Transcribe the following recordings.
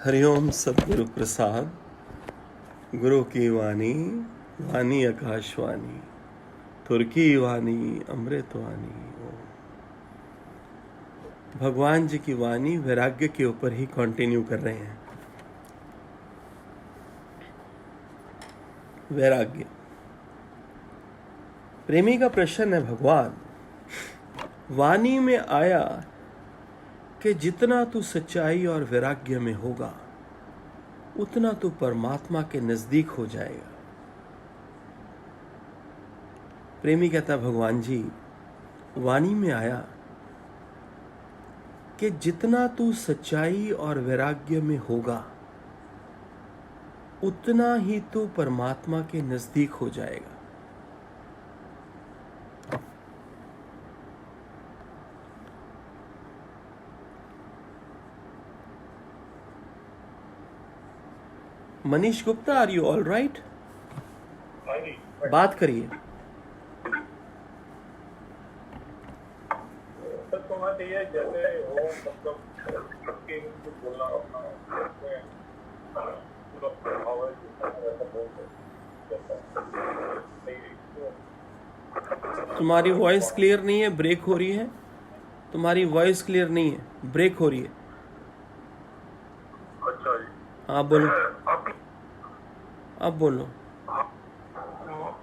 हरिओम सद्गुरु प्रसाद। गुरु की वाणी, वाणी आकाशवाणी, तुर्की वाणी अमृतवाणी। भगवान जी की वाणी वैराग्य के ऊपर ही कंटिन्यू कर रहे हैं। वैराग्य प्रेमी का प्रश्न है, भगवान वाणी में आया कि जितना तू सच्चाई और वैराग्य में होगा उतना तू परमात्मा के नजदीक हो जाएगा। प्रेमी कहता, भगवान जी वाणी में आया कि जितना तू सच्चाई और वैराग्य में होगा उतना ही तू परमात्मा के नजदीक हो जाएगा। Manish Gupta, are you all right? बात करिए। जैसे वो मतलब बोलना तुम्हारी वॉइस क्लियर नहीं है, ब्रेक हो रही है। तुम्हारी वॉइस क्लियर नहीं है, ब्रेक हो रही है। अच्छा जी, हाँ बोलो, अब बोलो।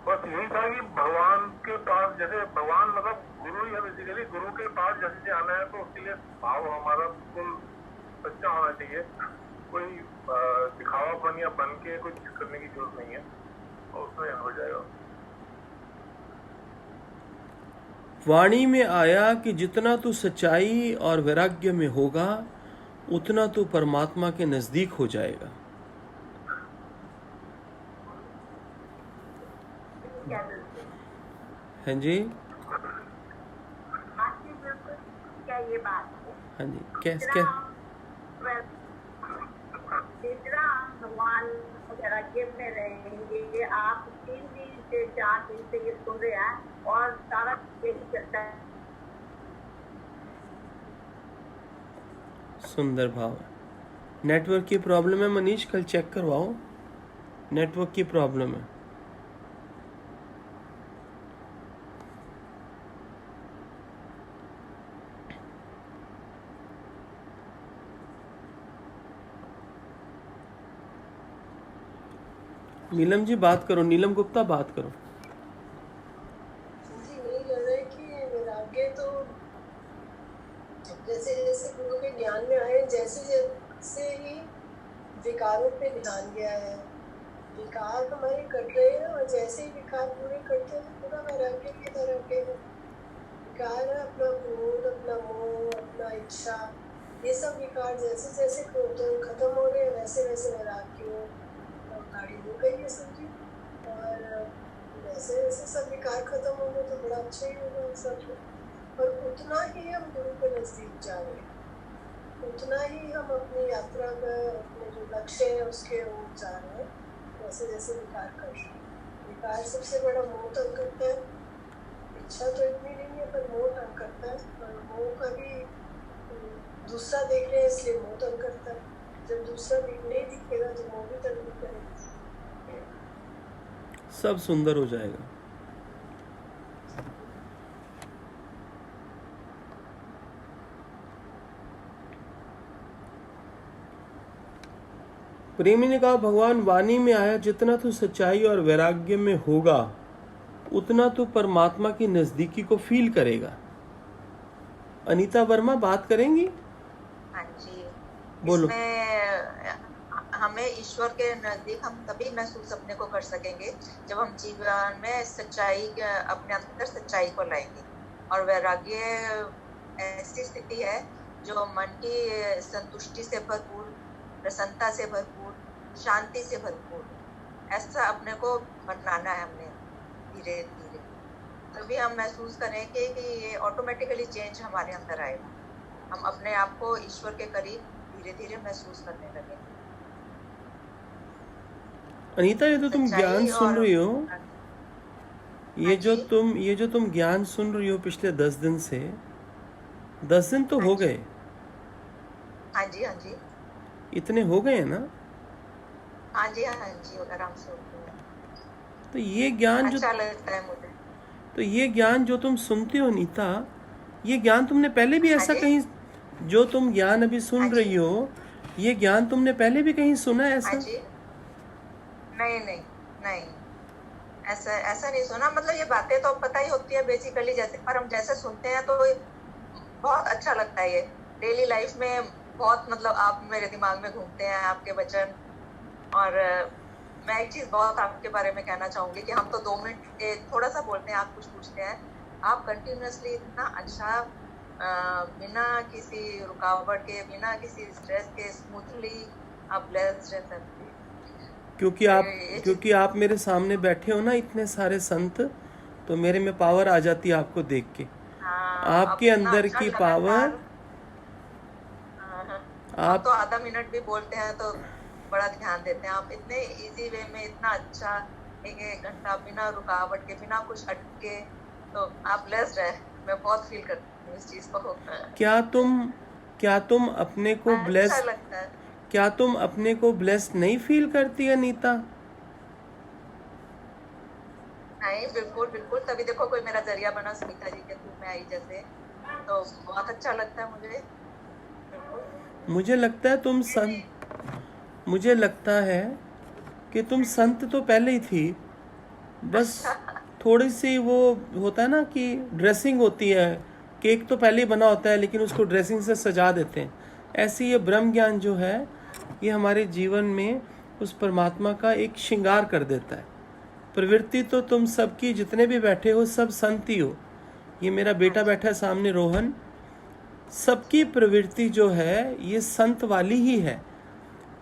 बस यही था कि भगवान के पास, जैसे भगवान मतलब गुरु ही है बेसिकली, गुरु के पास जैसे आना है तो उसके लिए भाव हमारा बिल्कुल सच्चा होना चाहिए। कोई दिखावापन या बन के कुछ करने की जरूरत नहीं है और उसमें हो जाएगा। वाणी में आया कि जितना तू सच्चाई और वैराग्य में होगा उतना तू परमात्मा के नजदीक हो जाएगा। हाँ जी, क्या ये बात है? हाँ जी, कैसे जितना भगवान वैराग्य में रहेंगे, आप 3 दिन से 4 दिन से ये सुन रहे हैं और सारा यही चलता है। सुंदर भाव। नेटवर्क की प्रॉब्लम है मनीष, कल चेक करवाओ, नेटवर्क की प्रॉब्लम है। नीलम जी बात करो, नीलम गुप्ता बात करो। जी, यही लग रहा है कि वैराग्य तो जैसे जैसे गुरु के ज्ञान में आए, जैसे जैसे ही विकारों पे ध्यान गया है, विकार हमारे कट रहे हैं और जैसे ही विकार पूरे कटते हैं पूरा वैराग्य की तरह के विकार है। अपना क्रोध, अपना मोह, अपना इच्छा, ये सब विकार जैसे जैसे खत्म हो रहे हैं वैसे वैसे वैराग्य गाड़ी हो गई है समझी। और वैसे वैसे सब विकार खत्म हो गए तो बड़ा अच्छा ही होगा सब। और उतना ही हम गुरु के नजदीक जा रहे हैं, उतना ही हम अपनी यात्रा का अपने जो लक्ष्य है उसके ओर जा रहे हैं। जैसे जैसे विकार कर रहे हैं, विकार सबसे बड़ा मोह तंग करता है। इच्छा तो इतनी नहीं है पर मोह तंग करता है। और मोह का भी दूसरा देख रहे हैं इसलिए मोह तंग करता है। जब दूसरा नहीं दिखेगा तो मोह भी तंग नहीं करेगा। सब सुंदर हो जाएगा। प्रेमी ने कहा, भगवान वाणी में आया जितना तू सच्चाई और वैराग्य में होगा उतना तू परमात्मा की नजदीकी को फील करेगा। अनीता वर्मा बात करेंगी? हाँ जी, बोलो। इसमें हमें ईश्वर के नजदीक हम तभी महसूस अपने को कर सकेंगे जब हम जीवन में सच्चाई, अपने अंदर सच्चाई को लाएंगे। और वैराग्य ऐसी स्थिति है जो मन की संतुष्टि से भरपूर, प्रसन्नता से भरपूर, शांति से भरपूर, ऐसा अपने को बनाना है हमने धीरे धीरे। तभी हम महसूस करेंगे कि ये ऑटोमेटिकली चेंज हमारे अंदर आएगा। हम अपने आप को ईश्वर के करीब धीरे धीरे महसूस करने लगेंगे। अनीता, ये तो तुम ज्ञान सुन रही हो, ये जो तुम ज्ञान सुन रही हो पिछले 10 दिन से, 10 दिन तो हो गए। हाँ जी, हाँ जी। इतने हो गए हैं ना? हाँ जी आराम से होती है। तो ये ज्ञान जो अच्छा लगता है मुझे। तो ये ज्ञान जो तुम सुनते हो नीता, ये ज्ञान तुमने पहले भी हाँ ऐसा जी। कहीं, जो तुम ज्ञान अभी हाँ सुन जी। रही हो, ये ज्ञान तुमने पहले भी कहीं सुना है हाँ ऐसा? जी। नहीं नहीं नहीं, ऐसा ऐसा नहीं सुना। मतलब ये बातें तो पता ही होती है बेसिकली, जैसे पर हम जैसे सुनते हैं तो बहुत अच्छा लगता है। ये डेली लाइफ में बहुत, मतलब आप मेरे दिमाग में घूमते हैं आपके वचन। और मैं एक चीज बहुत आपके बारे में कहना चाहूंगी कि हम तो 2 मिनट थोड़ा सा बोलते हैं, आप कुछ पूछते हैं, आप कंटिन्यूअसली इतना अच्छा बिना किसी रुकावट के, बिना किसी स्ट्रेस के स्मूथली आप ब्लेस्ड रहते हैं। क्योंकि आप मेरे सामने बैठे हो ना इतने सारे संत, तो मेरे में पावर आ जाती है आपको देख के। हाँ, आपके आप इतना अंदर अच्छा की लगातार, पावर हम आप तो आधा मिनट भी बोलते हैं तो बड़ा ध्यान देते हैं। आप इतने इजी वे में इतना अच्छा 1-1 घंटा बिना रुकावट के, बिना कुछ अटके, तो आप ब्लेस्ड है। मैं बहुत फील करती हूँ इस चीज को। क्या तुम अपने को अच्छा ब्लेस्ड लगता है। क्या तुम अपने को ब्लेस्ड नहीं फील करती अनीता? नहीं, बिल्कुल बिल्कुल, तभी देखो कोई मेरा जरिया बना सुनीता जी के थ्रू में आई जैसे, तो बहुत अच्छा लगता है मुझे। बिल्कुल। मुझे लगता है मुझे लगता है कि तुम संत तो पहले ही थी, बस थोड़ी सी वो होता है ना कि ड्रेसिंग होती है, केक तो पहले ही बना होता है लेकिन उसको ड्रेसिंग से सजा देते हैं। ऐसे ये ब्रह्म ज्ञान जो है, ये हमारे जीवन में उस परमात्मा का एक श्रृंगार कर देता है। प्रवृत्ति तो तुम सबकी, जितने भी बैठे हो सब संत ही हो। ये मेरा बेटा बैठा है सामने रोहन, सबकी प्रवृत्ति जो है ये संत वाली ही है,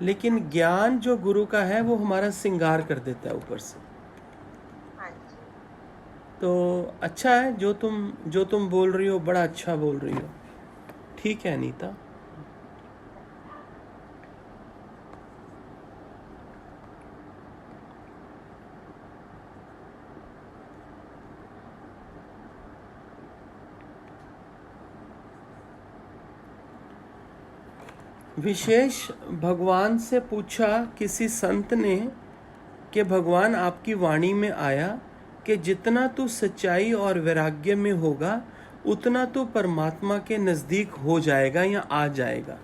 लेकिन ज्ञान जो गुरु का है वो हमारा श्रृंगार कर देता है ऊपर से। हाँ जी। तो अच्छा है जो तुम बोल रही हो, बड़ा अच्छा बोल रही हो। ठीक है अनीता। विशेष भगवान से पूछा किसी संत ने कि भगवान आपकी वाणी में आया कि जितना तू सच्चाई और वैराग्य में होगा उतना तू परमात्मा के नज़दीक हो जाएगा या आ जाएगा।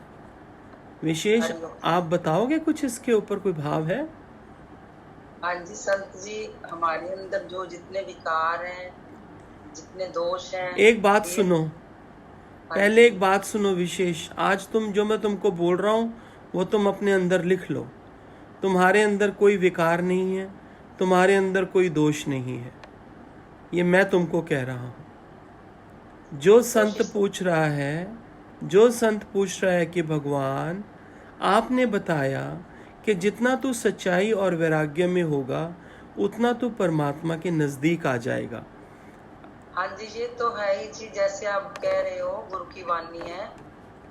विशेष आप बताओगे कुछ इसके ऊपर, कोई भाव है? हाँ जी संत जी, हमारे अंदर जो जितने विकार हैं, जितने दोष हैं, एक बात सुनो, पहले एक बात सुनो विशेष। आज जो मैं तुमको बोल रहा हूँ वो तुम अपने अंदर लिख लो। तुम्हारे अंदर कोई विकार नहीं है, तुम्हारे अंदर कोई दोष नहीं है, ये मैं तुमको कह रहा हूँ। जो संत पूछ रहा है कि भगवान आपने बताया कि जितना तू सच्चाई और वैराग्य में होगा उतना तू परमात्मा के नज़दीक आ जाएगा। हाँ जी, ये तो है ही जी, जैसे आप कह रहे हो, गुरु की वाणी है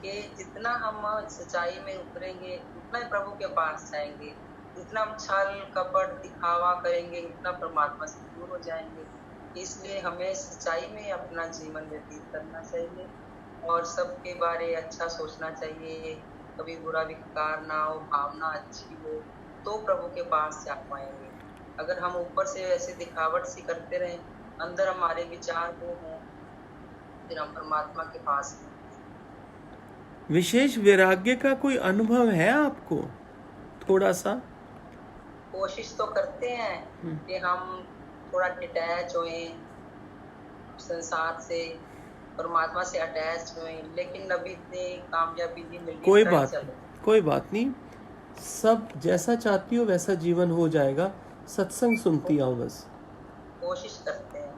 कि जितना हम सच्चाई में उतरेंगे उतना ही प्रभु के पास जाएंगे। जितना हम छल कपट दिखावा करेंगे उतना परमात्मा से दूर हो जाएंगे। इसलिए हमें सच्चाई में अपना जीवन व्यतीत करना चाहिए और सबके बारे अच्छा सोचना चाहिए। कभी बुरा विकार ना हो, भावना अच्छी हो, तो प्रभु के पास जा पाएंगे। अगर हम ऊपर से ऐसे दिखावट सी करते रहें, अंदर हमारे विचार वो हों, फिर हम परमात्मा के पास हैं। विशेष वैराग्य का कोई अनुभव है आपको? थोड़ा सा कोशिश तो करते हैं कि हम थोड़ा डिटैच होएं संसार से, परमात्मा से अटैच होएं, लेकिन अभी इतनी कामयाबी नहीं मिल रही। कोई बात नहीं, सब जैसा चाहती हो वैसा जीवन हो जाएगा। सत्संग सुनती आओ, बस कोशिश करते हैं।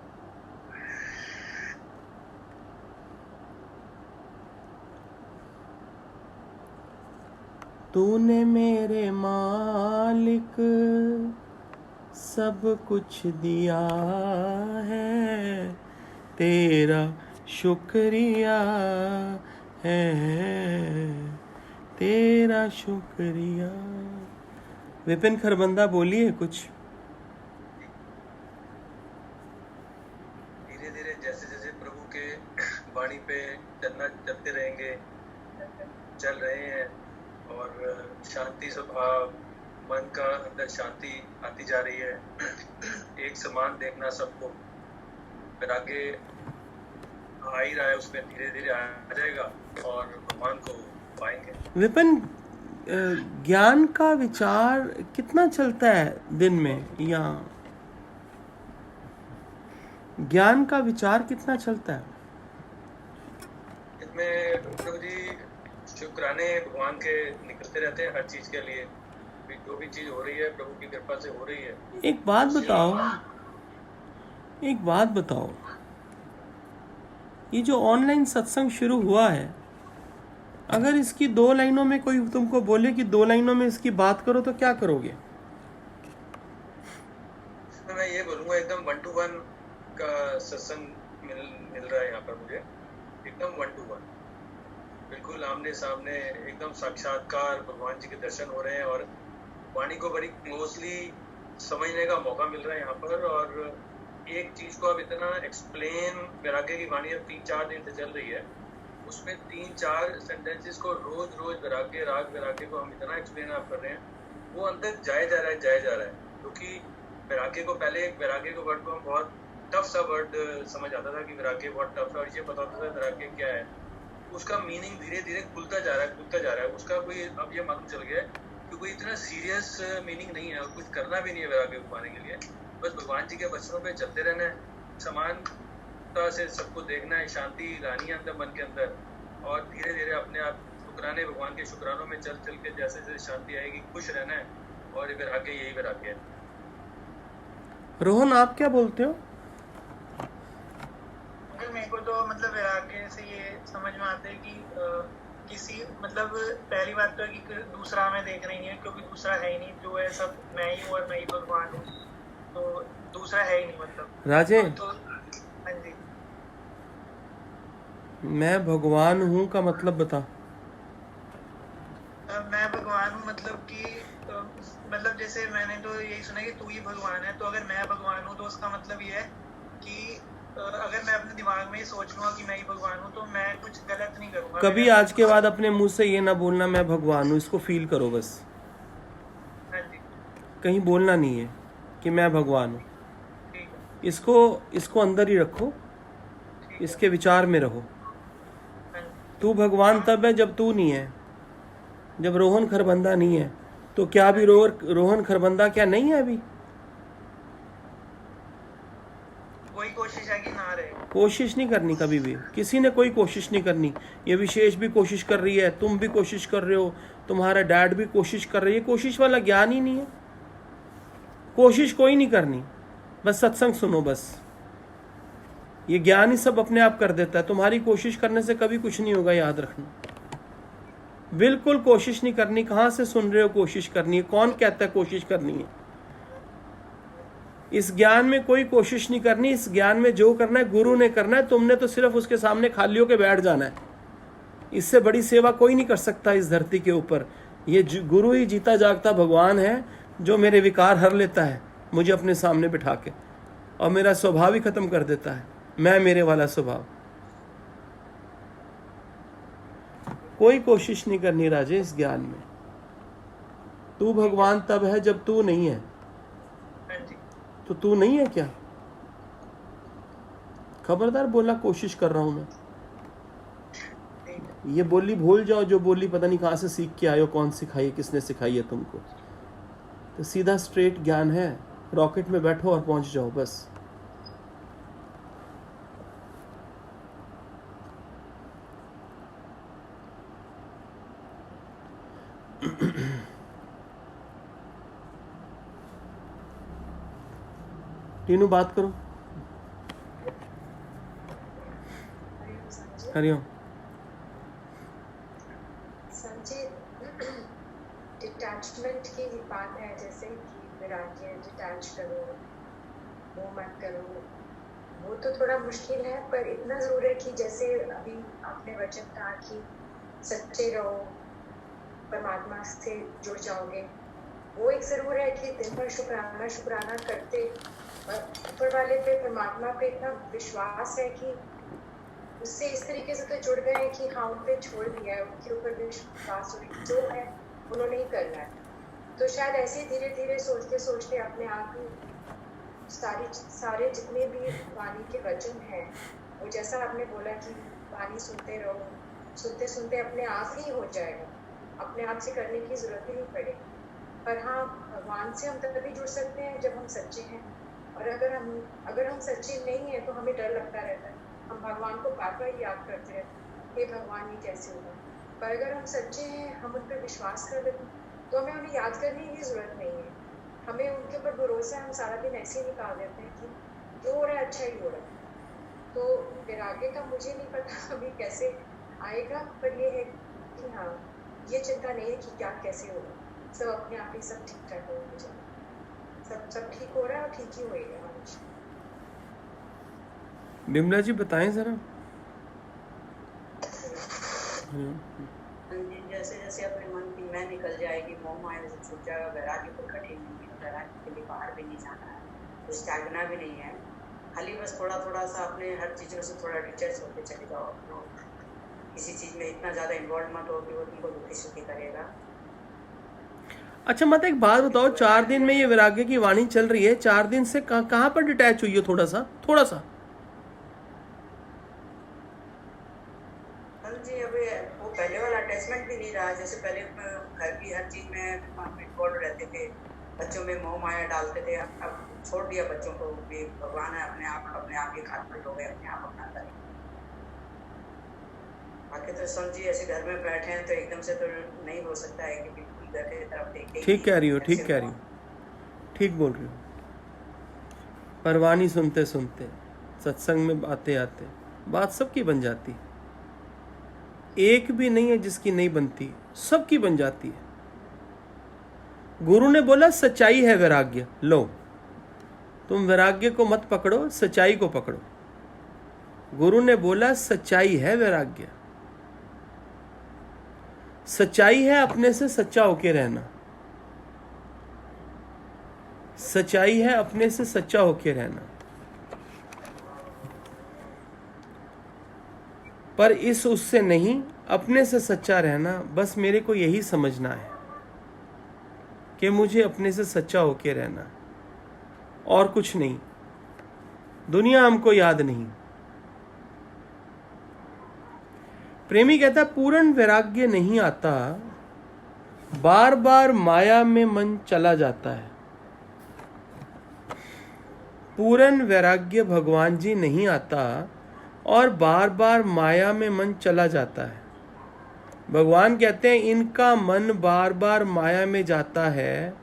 तूने मेरे मालिक सब कुछ दिया है, तेरा शुक्रिया है, तेरा शुक्रिया। विपिन खरबंदा बोलिए कुछ। धीरे धीरे जैसे जैसे प्रभु के वाणी पे चलते रहेंगे, चल रहे हैं, और शांति स्वभाव, मन का अंदर शांति आती जा रही है, एक समान देखना सबको, वैराग्य आ ही रहा है, उसमें धीरे धीरे आ जाएगा और भगवान को पाएंगे। विपिन, ज्ञान का विचार कितना चलता है दिन में, या ज्ञान का विचार कितना चलता है? इसमें प्रभु जी शुक्राने भगवान के निकलते रहते हैं हर चीज के लिए, जो भी चीज हो रही है प्रभु की कृपा से हो रही है। एक बात बताओ, ये जो ऑनलाइन सत्संग शुरू हुआ है, अगर इसकी 2 लाइनों में कोई तुमको बोले कि 2 लाइनों में इसकी बात करो तो क्या करोगे? मैं ये बोलूंगा एकदम 1 to 1 का सत्संग मिल रहा है यहाँ पर मुझे, एकदम 1 to 1, बिल्कुल आमने सामने, एकदम साक्षात्कार, भगवान जी के दर्शन हो रहे हैं और वाणी को बड़ी क्लोजली समझने का मौका मिल रहा है यहाँ पर। और एक चीज को अब इतना एक्सप्लेन, वैराग्य की वाणी अब 3-4 दिन से चल रही है, उसमें 3-4 सेंटेंसेस को रोज वैराग्य, राग वैराग्य को हम इतना एक्सप्लेन आप कर रहे हैं, वो अंदर जाया जा रहा है, क्योंकि वैराग्य को पहले एक वैराग्य के वर्ड को हम बहुत टफ सा वर्ड समझ आता था कि वैराग्य बहुत टफ है, और ये पता होता था वैराग्य क्या है, उसका मीनिंग धीरे धीरे खुलता जा रहा है, उसका कोई अब ये मालूम चल गया है कि कोई इतना सीरियस मीनिंग नहीं है और कुछ करना भी नहीं है वैराग्य को पाने के लिए, बस भगवान जी के वचनों पे चलते रहना है, समानता से सबको देखना है, शांति लानी है अंदर मन के अंदर, और धीरे धीरे अपने आप शुक्राने, भगवान के शुक्रानों में चल के जैसे जैसे शांति आएगी, खुश रहना है, और वैराग्य यही वैराग्य है। रोहन, आप क्या बोलते हो? मेरे को तो मतलब वैराग्य से ये समझ में आता है कि किसी मतलब पहली बात तो है कि दूसरा हमें देख रही है, क्योंकि दूसरा है ही नहीं, जो है सब मैं ही हूँ और मैं ही भगवान हूँ, तो दूसरा है ही नहीं। मतलब राजे, तो हाँ जी, मैं भगवान हूँ का मतलब बता। मैं भगवान हूँ मतलब कि मतलब जैसे मैंने तो यही सुना कि तू ही भगवान है, तो अगर मैं भगवान हूँ तो उसका मतलब ये है कि अगर मैं अपने दिमाग में ही सोच लूंगा कि मैं ही भगवान हूँ तो मैं कुछ गलत नहीं करूंगा। कभी आज के बाद अपने मुंह से ये ना बोलना मैं भगवान हूँ, इसको फील करो बस। हाँ जी, कहीं बोलना नहीं है कि मैं भगवान हूँ, ठीक है, इसको अंदर ही रखो, ठीक है, इसके विचार में रहो। हाँ जी, तू भगवान तब है जब तू नहीं है, जब रोहन खरबंदा नहीं है, तो क्या अभी रोहन खरबंदा क्या नहीं है? अभी कोई कोशिश है कि ना रहे, कोशिश नहीं करनी कभी भी, किसी ने कोई कोशिश नहीं करनी। ये विशेष भी कोशिश कर रही है, तुम भी कोशिश कर रहे हो, तुम्हारा डैड भी कोशिश कर रही है, कोशिश वाला ज्ञान ही नहीं है। कोशिश कोई नहीं करनी, बस सत्संग सुनो, बस ये ज्ञान ही सब अपने आप कर देता है। तुम्हारी कोशिश करने से कभी कुछ नहीं होगा, याद रखना। बिल्कुल कोशिश नहीं करनी। कहाँ से सुन रहे हो कोशिश करनी है? कौन कहता है कोशिश करनी है? इस ज्ञान में कोई कोशिश नहीं करनी। इस ज्ञान में जो करना है गुरु ने करना है, तुमने तो सिर्फ उसके सामने खाली होके बैठ जाना है। इससे बड़ी सेवा कोई नहीं कर सकता इस धरती के ऊपर। ये गुरु ही जीता जागता भगवान है जो मेरे विकार हर लेता है मुझे अपने सामने बिठा के, और मेरा स्वभाव ही खत्म कर देता है, मैं मेरे वाला स्वभाव। कोई कोशिश नहीं करनी राजे इस ज्ञान में। तू भगवान तब है जब तू नहीं है। तो तू नहीं है क्या? खबरदार बोला कोशिश कर रहा हूं मैं। ये बोली भूल जाओ, जो बोली पता नहीं कहां से सीख के आए हो, कौन सिखाई है, किसने सिखाई है तुमको। तो सीधा स्ट्रेट ज्ञान है, रॉकेट में बैठो और पहुंच जाओ बस। टीनू बात करो। हरिओम। संजय, डिटैचमेंट की बात है, जैसे कि वैराग्य, डिटैच करो, वो मत करो, वो तो थोड़ा मुश्किल है, पर इतना जरूर है कि जैसे अभी आपने वचन कहा कि सच्चे रहो, परमात्मा से जुड़ जाओगे। वो एक जरूर है कि दिन भर शुक्राना करते, ऊपर वाले पे, परमात्मा पे इतना विश्वास है कि उससे इस तरीके से तो जुड़ गए हैं कि हाँ उन पे छोड़ दिया है, उनके ऊपर विश्वास जो है उन्होंने ही करना है। तो शायद ऐसे धीरे धीरे सोचते सोचते अपने आप ही सारे जितने भी वाणी के वचन हैं, वो जैसा आपने बोला कि वाणी सुनते रहो, सुनते सुनते अपने आप ही हो जाएगा, अपने आप से करने की जरूरत ही नहीं पड़ेगी। पर हाँ, भगवान से हम तभी जुड़ सकते हैं जब हम सच्चे हैं, और अगर हम सच्चे नहीं हैं तो हमें डर लगता रहता है, हम भगवान को बार बार याद करते रहते हैं, हे भगवान ये कैसे होगा। पर अगर हम सच्चे हैं, हम उन पर विश्वास कर लेते हैं, तो हमें उन्हें याद करने की जरूरत नहीं है, हमें उनके ऊपर भरोसा है। हम सारा दिन ऐसे ही निकाल देते हैं कि जो हो रहा है अच्छा ही हो रहा है। तो वैराग्य का मुझे नहीं पता अभी कैसे आएगा, पर ये है कि हाँ, ये चिंता नहीं है कि क्या कैसे होगा, सब अपने आप ही सब ठीक ठाक हो जाए, सब ठीक हो रहा है और ठीक ही होएगा हमेशा। बिमला जी बताएं जरा। जैसे जैसे अपने मन की मैं निकल जाएगी, मोह माया से छूट जाएगा, वैराग्य प्रकट ही नहीं है, वैराग्य के लिए बाहर भी नहीं जाना है, कुछ त्यागना भी नहीं है, खाली बस थोड़ा थोड़ा सा अपने हर चीज़ों से थोड़ा डिटेच होते चले जाओ, किसी चीज़ में इतना ज़्यादा इन्वॉल्व मत हो कि वो तुमको दुखी सुखी करेगा। अच्छा मत एक बात बताओ, 4 दिन में ये वैराग्य की वाणी चल रही है, 4 दिन से कहाँ पर डिटैच हुई हो? थोड़ा सा जी, अभी वो पहले वाला अटैचमेंट भी नहीं रहा, जैसे पहले घर की हर चीज में इन्वॉल्व रहते थे, बच्चों में मोह माया डालते थे, अब छोड़ दिया बच्चों को भी, भगवान है अपने आप ही खातमत हो गए, अपने आप अपना करें। बाकी तो संत जी ऐसे घर में बैठे हैं तो एकदम से तो नहीं हो सकता है कि बिल्कुल घर की तरफ देखे। ठीक कह रही हो, ठीक बोल रही हो। परवानी सुनते सुनते, सत्संग में आते आते बात सबकी बन जाती, एक भी नहीं है जिसकी नहीं बनती, सबकी बन जाती है। गुरु ने बोला सच्चाई है वैराग्य, लो तुम वैराग्य को मत पकड़ो, सच्चाई को पकड़ो। गुरु ने बोला सच्चाई है वैराग्य, सच्चाई है अपने से सच्चा होके रहना, सच्चाई है अपने से सच्चा होके रहना। पर उससे नहीं, अपने से सच्चा रहना, बस मेरे को यही समझना है कि मुझे अपने से सच्चा होके रहना, और कुछ नहीं। दुनिया हमको याद नहीं। प्रेमी कहता पूर्ण वैराग्य नहीं आता, बार बार माया में मन चला जाता है। पूर्ण वैराग्य भगवान जी नहीं आता और बार बार माया में मन चला जाता है। भगवान कहते हैं इनका मन बार बार माया में जाता है,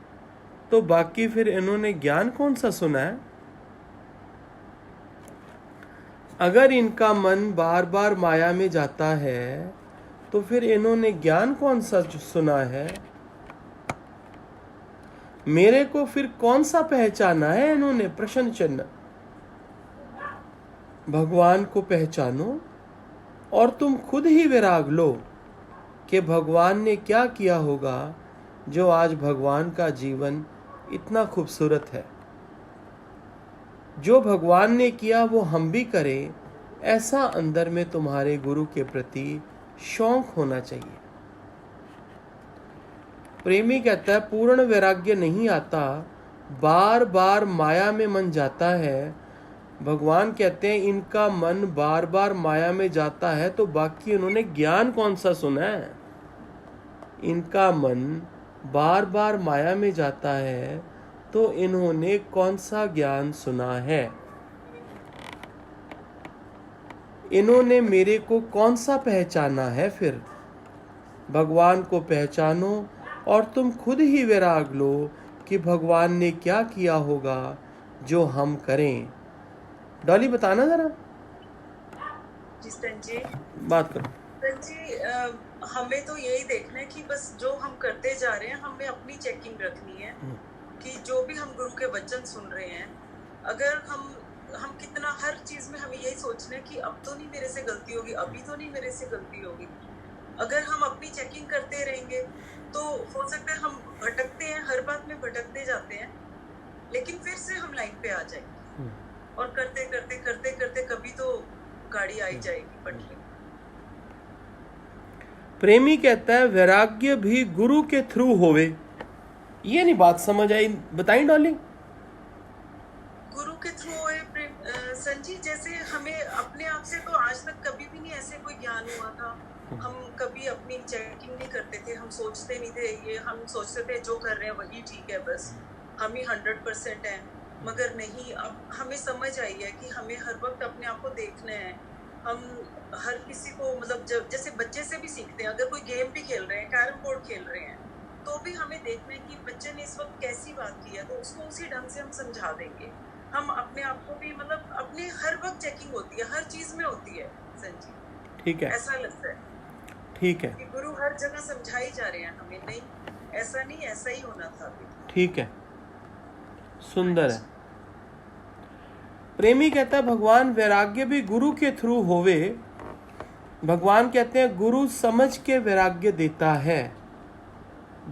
तो बाकी फिर इन्होंने ज्ञान कौन सा सुना है? अगर इनका मन बार बार माया में जाता है तो फिर इन्होंने ज्ञान कौन सा सुना है? मेरे को फिर कौन सा पहचाना है इन्होंने? प्रश्न चिन्ह। भगवान को पहचानो और तुम खुद ही विराग लो कि भगवान ने क्या किया होगा जो आज भगवान का जीवन इतना खूबसूरत है। जो भगवान ने किया वो हम भी करें, ऐसा अंदर में तुम्हारे गुरु के प्रति शौक होना चाहिए। प्रेमी कहता है पूर्ण वैराग्य नहीं आता, बार बार माया में मन जाता है। भगवान कहते हैं इनका मन बार बार माया में जाता है, तो बाकी इन्होंने ज्ञान कौन सा सुना है? इनका मन बार बार माया में जाता है तो इन्होंने कौन सा ज्ञान सुना है? इन्होंने मेरे को कौन सा पहचाना है? फिर भगवान को पहचानो और तुम खुद ही वैराग लो कि भगवान ने क्या किया होगा जो हम करें। डॉली बताना जरा। जी बात करो। जी, हमें तो यही देखना है कि बस जो हम करते जा रहे हैं, हमें अपनी चेकिंग रखनी है कि जो भी हम गुरु के वचन सुन रहे हैं, अगर हम कितना हर चीज में हमें यही सोचना है कि अब तो नहीं मेरे से गलती होगी, अभी तो नहीं मेरे से गलती होगी। अगर हम अपनी चेकिंग करते रहेंगे तो हो सकता है हम भटकते हैं, हर बात में भटकते जाते हैं, लेकिन फिर से हम लाइन पे आ जाएंगे और करते करते करते करते कभी तो गाड़ी आई जाएगी पटरी। प्रेमी कहता है वैराग्य भी गुरु के थ्रू होवे। ये नहीं बात समझ आई, बताई डॉली। गुरु के थ्रू हुए संजी, जैसे हमें अपने आप से तो आज तक कभी भी नहीं ऐसे कोई ज्ञान हुआ था। हम कभी अपनी चेकिंग नहीं करते थे, हम सोचते नहीं थे, ये हम सोचते थे जो कर रहे हैं वही ठीक है, बस हम ही 100% हैं। मगर नहीं, अब हमें समझ आई है कि हमें हर वक्त अपने आप को देखना है। हम हर किसी को मतलब जैसे बच्चे से भी सीखते हैं, अगर कोई गेम भी खेल रहे हैं, कैरम बोर्ड खेल रहे हैं, तो भी हमें देखना है कि बच्चे ने इस वक्त कैसी बात की है, तो उसको उसी ढंग से हम समझा देंगे। हम अपने आप को भी मतलब अपने हर वक्त चेकिंग होती है, हर चीज में होती है संजी। ठीक है, ऐसा लगता है ठीक है कि गुरु हर जगह समझाई जा रहे हैं हमें। नहीं, ऐसा नहीं, ऐसा ही होना था अभी। ठीक है, सुंदर है। प्रेमी कहता है भगवान वैराग्य भी गुरु के थ्रू होवे। भगवान कहते हैं गुरु समझ के वैराग्य देता है,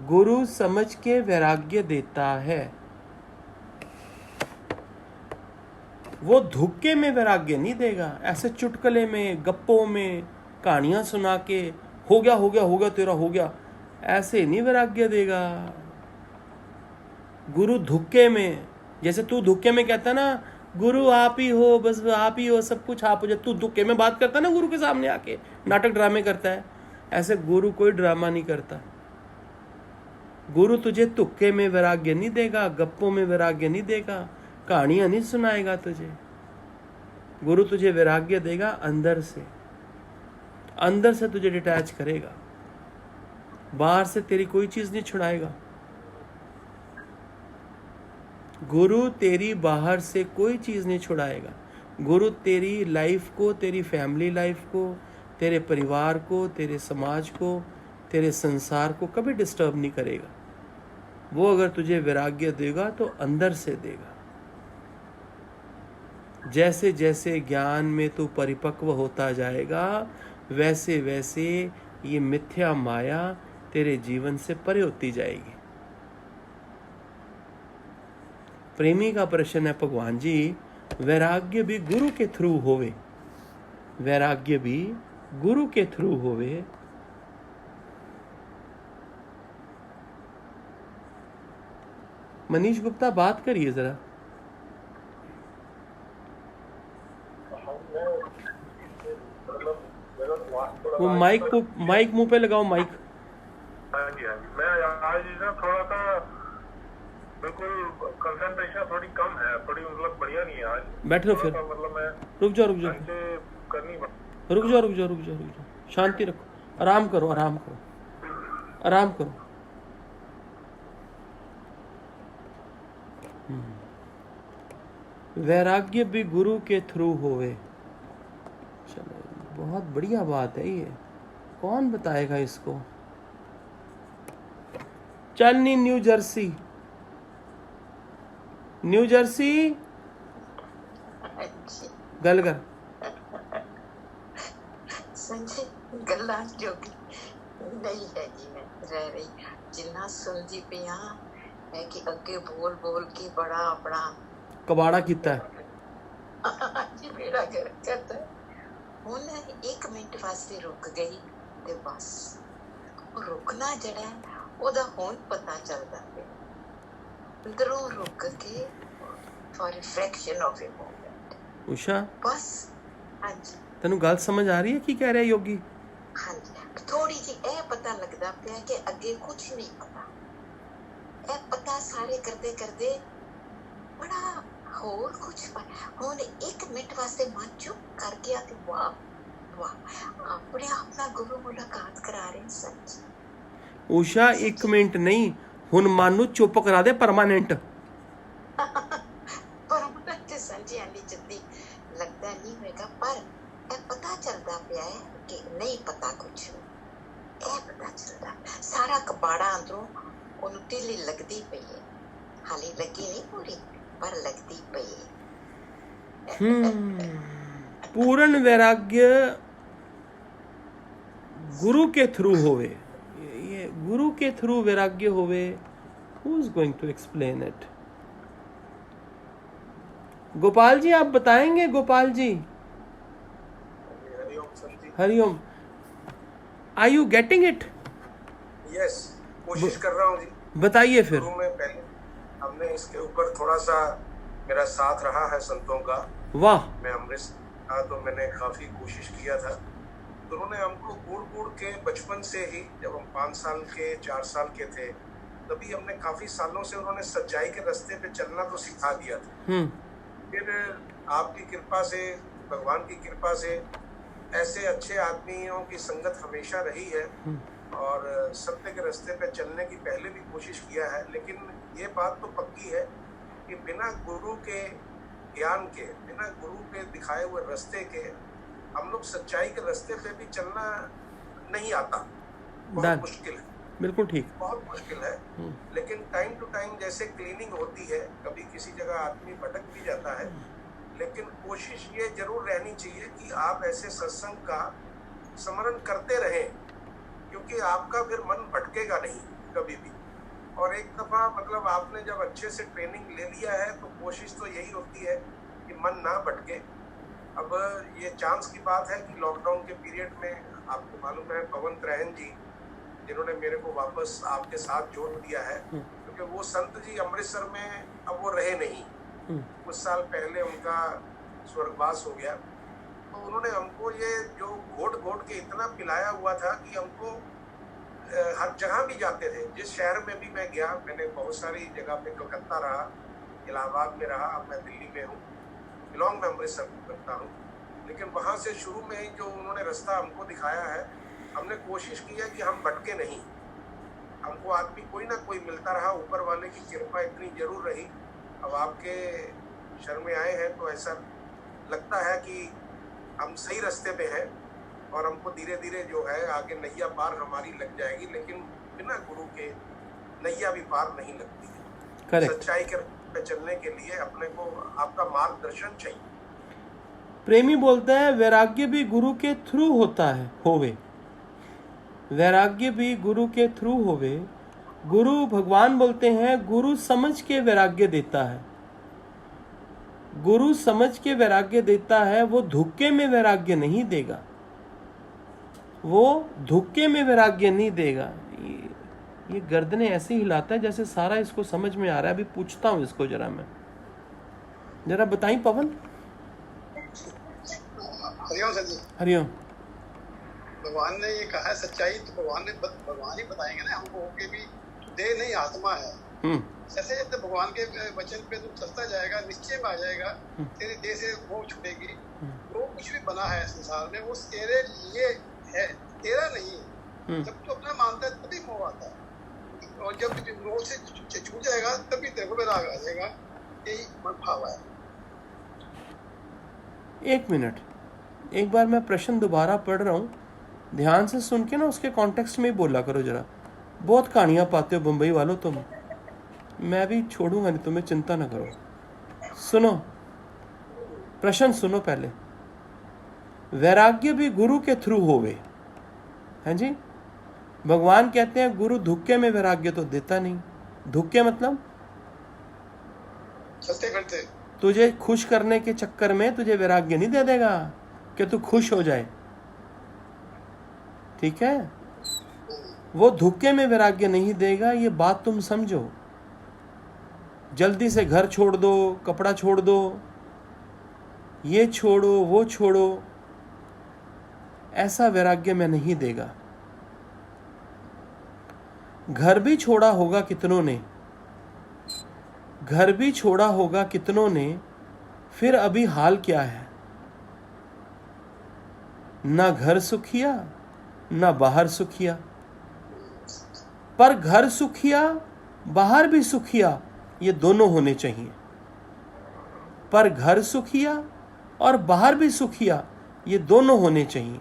गुरु समझ के वैराग्य देता है। वो धुक्के में वैराग्य नहीं देगा, ऐसे चुटकले में, गप्पों में, कहानियां सुना के हो गया हो गया हो गया तेरा हो गया, ऐसे नहीं वैराग्य देगा। गुरु धुक्के में, जैसे तू धुक्के में कहता ना गुरु आप ही हो, बस आप ही हो, सब कुछ आप हो, जब तू धुक्के में बात करता ना गुरु के सामने आके नाटक ड्रामे करता है, ऐसे गुरु कोई ड्रामा नहीं करता। गुरु तुझे तुक्के में वैराग्य नहीं देगा, गप्पों में वैराग्य नहीं देगा, कहानियां नहीं सुनाएगा तुझे। गुरु तुझे वैराग्य देगा अंदर से, अंदर से तुझे डिटैच करेगा, बाहर से तेरी कोई चीज नहीं छुड़ाएगा। गुरु तेरी बाहर से कोई चीज नहीं छुड़ाएगा। गुरु तेरी लाइफ को, तेरी फैमिली लाइफ को, तेरे परिवार को, तेरे समाज को, तेरे संसार को कभी डिस्टर्ब नहीं करेगा। वो अगर तुझे वैराग्य देगा तो अंदर से देगा। जैसे जैसे ज्ञान में तू परिपक्व होता जाएगा, वैसे वैसे ये मिथ्या माया तेरे जीवन से परे होती जाएगी। प्रेमी का प्रश्न है भगवान जी वैराग्य भी गुरु के थ्रू होवे, वैराग्य भी गुरु के थ्रू होवे। मनीष गुप्ता बात करिए जरा। वो माइक मुंह पे लगाओ, माइक। हाँ जी, मैं आज ना थोड़ा सा बिल्कुल कंसंट्रेशन थोड़ी कम है, थोड़ी मतलब बढ़िया नहीं है आज। बैठो फिर, मतलब मैं रुक जाओ रुक जाओ करनी रुक जाओ रुक जाओ रुक जाओ रुक जाओ, शांति रखो, आराम करो आराम करो आराम करो। वैराग्य भी गुरु के थ्रू होवे। चलो बहुत बढ़िया बात है ये, कौन बताएगा इसको। चलनी न्यू जर्सी, न्यू जर्सी गल कर संजय गल्ला जोगी नहीं है जी, मैं रह रही जिन्ना सुनती पी हाँ मैं कि अगे बोल बोल के बड़ा अपना कबाड़ा किता है जी मेरा घर करता है। ਹੁਣ 1 ਮਿੰਟ ਵਾਸਤੇ ਰੁਕ ਗਈ ਤੇ ਬਸ ਉਹ ਰੁਕਣਾ ਜਿਹੜਾ ਉਹਦਾ ਹੁਣ ਪਤਾ ਚੱਲਦਾ ਪਿਆ ਅੰਦਰੋਂ ਰੁਕ ਕੇ for a fraction of a moment। Usha बस हाँ जी, तेनू गल समझ आ रही है की कह रहा है योगी। हाँ जी, थोड़ी जी ਇਹ ਪਤਾ ਲੱਗਦਾ ਪਿਆ ਕਿ ਅੱਗੇ ਕੁਝ ਨਹੀਂ ਪਤਾ, ਇਹ ਪਤਾ ਸਾਰੇ ਕਰਦੇ ਕਰਦੇ ਬੜਾ ਹੋਰ ਕੁਝ ਹੁਣ 1 ਮਿੰਟ ਵਾਸਤੇ ਮਨ ਚੁੱਪ ਕਰ ਗਿਆ ਤੇ ਵਾਹ ਵਾਹ ਆਪਣੇ ਆਪ ਨਾਲ ਗੁਰੂ ਮੁਲਾਕਾਤ ਕਰਾ ਰਹੇ ਸੱਚ। उषा 1 ਮਿੰਟ नहीं, हुण मन नू चुप करा दे परमानेंट। परमानेंट संजी आनी जल्दी लगता नहीं होगा, पर ਇਹ पता चलता ਪਿਆ है कि नहीं पता कुछ, ਇਹ पता चलता सारा कबाड़ा अंदरों ਉਹਨੂੰ ਢਿੱਲੀ लगती पई है, हाली लगी नहीं पूरी पर लगती पई है। पूर्ण वैराग्य गुरु के थ्रू होवे, ये गुरु के थ्रू वैराग्य होवे। Who is going to explain it? Gopal ji आप बताएंगे? गोपाल जी हरिओम। Are you getting it? Yes, कोशिश कर रहा हूँ जी। बताइए फिर। शुरू में पहले हमने इसके ऊपर थोड़ा सा मेरा साथ रहा है संतों का। वाह। मैं अमृत था तो मैंने काफी कोशिश किया था, तो उन्होंने हमको गुड़ के बचपन से ही, जब हम 5 साल के 4 साल के थे, तभी हमने काफी सालों से उन्होंने सच्चाई के रास्ते पे चलना तो सिखा दिया था। फिर आपकी कृपा से, भगवान की कृपा से ऐसे अच्छे आदमियों की संगत हमेशा रही है और सत्य के रास्ते पे चलने की पहले भी कोशिश किया है। लेकिन ये बात तो पक्की है कि बिना गुरु के ज्ञान के, बिना गुरु के दिखाए हुए रास्ते के हम लोग सच्चाई के रास्ते पे भी चलना नहीं आता। बहुत मुश्किल है। बिल्कुल ठीक, बहुत मुश्किल है। लेकिन टाइम टू टाइम जैसे क्लीनिंग होती है, कभी किसी जगह आदमी भटक भी जाता है, लेकिन कोशिश ये जरूर रहनी चाहिए कि आप ऐसे सत्संग का स्मरण करते रहें, क्योंकि आपका फिर मन भटकेगा नहीं कभी भी। और एक दफा मतलब आपने जब अच्छे से ट्रेनिंग ले लिया है तो कोशिश तो यही होती है कि मन ना भटके। अब ये चांस की बात है कि लॉकडाउन के पीरियड में आपको मालूम है पवन त्रहन जी, जिन्होंने मेरे को वापस आपके साथ जोड़ दिया है, क्योंकि वो संत जी अमृतसर में अब वो रहे नहीं। कुछ साल पहले उनका स्वर्गवास हो गया, तो उन्होंने हमको ये जो घोट के इतना पिलाया हुआ था कि हमको हर जगह भी जाते थे, जिस शहर में भी मैं गया, मैंने बहुत सारी जगह पे, कलकत्ता रहा, इलाहाबाद में रहा, अब मैं दिल्ली में हूँ, बिलोंग में अमृतसर करता हूँ। लेकिन वहाँ से शुरू में ही जो उन्होंने रास्ता हमको दिखाया है, हमने कोशिश की है कि हम भटके नहीं। हमको आदमी कोई ना कोई मिलता रहा, ऊपर वाले की कृपा इतनी जरूर रही। अब आपके शरण में आए हैं तो ऐसा लगता है कि हम सही रास्ते पे हैं और हमको धीरे धीरे जो है आगे नैया पार हमारी लग जाएगी। लेकिन बिना गुरु के नैया भी पार नहीं लगती है। करेक्ट। सच्चाई के पे चलने के लिए अपने को आपका मार्गदर्शन चाहिए। प्रेमी बोलता है वैराग्य भी गुरु के थ्रू होता है, होवे। वैराग्य भी गुरु के थ्रू होवे। गुरु भगवान बोलते हैं गुरु समझ के वैराग्य देता है। गुरु समझ के वैराग्य देता है, वो धुक्के में वैराग्य नहीं देगा। वो धुक्के में वैराग्य नहीं देगा। ये गर्दनें ऐसे हिलाता है जैसे सारा इसको समझ में आ रहा है। अभी पूछता हूं इसको जरा, मैं जरा बताई पवन। हरिओम सर जी। हरिओम। भगवान ने ये कहा है सच्चाई, तो भगवान ही बताएंगे ना हमको कि भी देह नहीं आत्मा है। जैसे जैसे भगवान के वचन पे तू चलता जाएगा, निश्चय में आ जाएगा, तेरे देह से वो छूटेगी। वो कुछ भी बना है संसार में वो तेरे लिए है, तेरा नहीं। जब तू अपना मानता है तभी मोह आता है, और जब मोह से छूट जाएगा तभी तेरे को वैराग आ जाएगा। यही भाव है। एक मिनट, एक बार मैं प्रश्न दोबारा पढ़ रहा हूँ, ध्यान से सुन के ना उसके कॉन्टेक्स्ट में ही बोला करो जरा। बहुत कहानियां पाते हो बम्बई वालों तुम। मैं भी छोड़ूंगा नहीं तुम्हें, चिंता ना करो। सुनो प्रश्न, सुनो पहले। वैराग्य भी गुरु के थ्रू होवे, हैं जी। भगवान कहते हैं गुरु धुक्के में वैराग्य तो देता नहीं। धुक्के मतलब चलते फिरते तुझे खुश करने के चक्कर में तुझे वैराग्य नहीं दे देगा कि तू खुश हो जाए, ठीक है। वो धुक्के में वैराग्य नहीं देगा, ये बात तुम समझो। जल्दी से घर छोड़ दो, कपड़ा छोड़ दो, ये छोड़ो वो छोड़ो, ऐसा वैराग्य में नहीं देगा। घर भी छोड़ा होगा कितनों ने, घर भी छोड़ा होगा कितनों ने, फिर अभी हाल क्या है। ना घर सुखिया ना बाहर सुखिया, पर घर सुखिया बाहर भी सुखिया, ये दोनों होने चाहिए। पर घर सुखिया और बाहर भी सुखिया, ये दोनों होने चाहिए।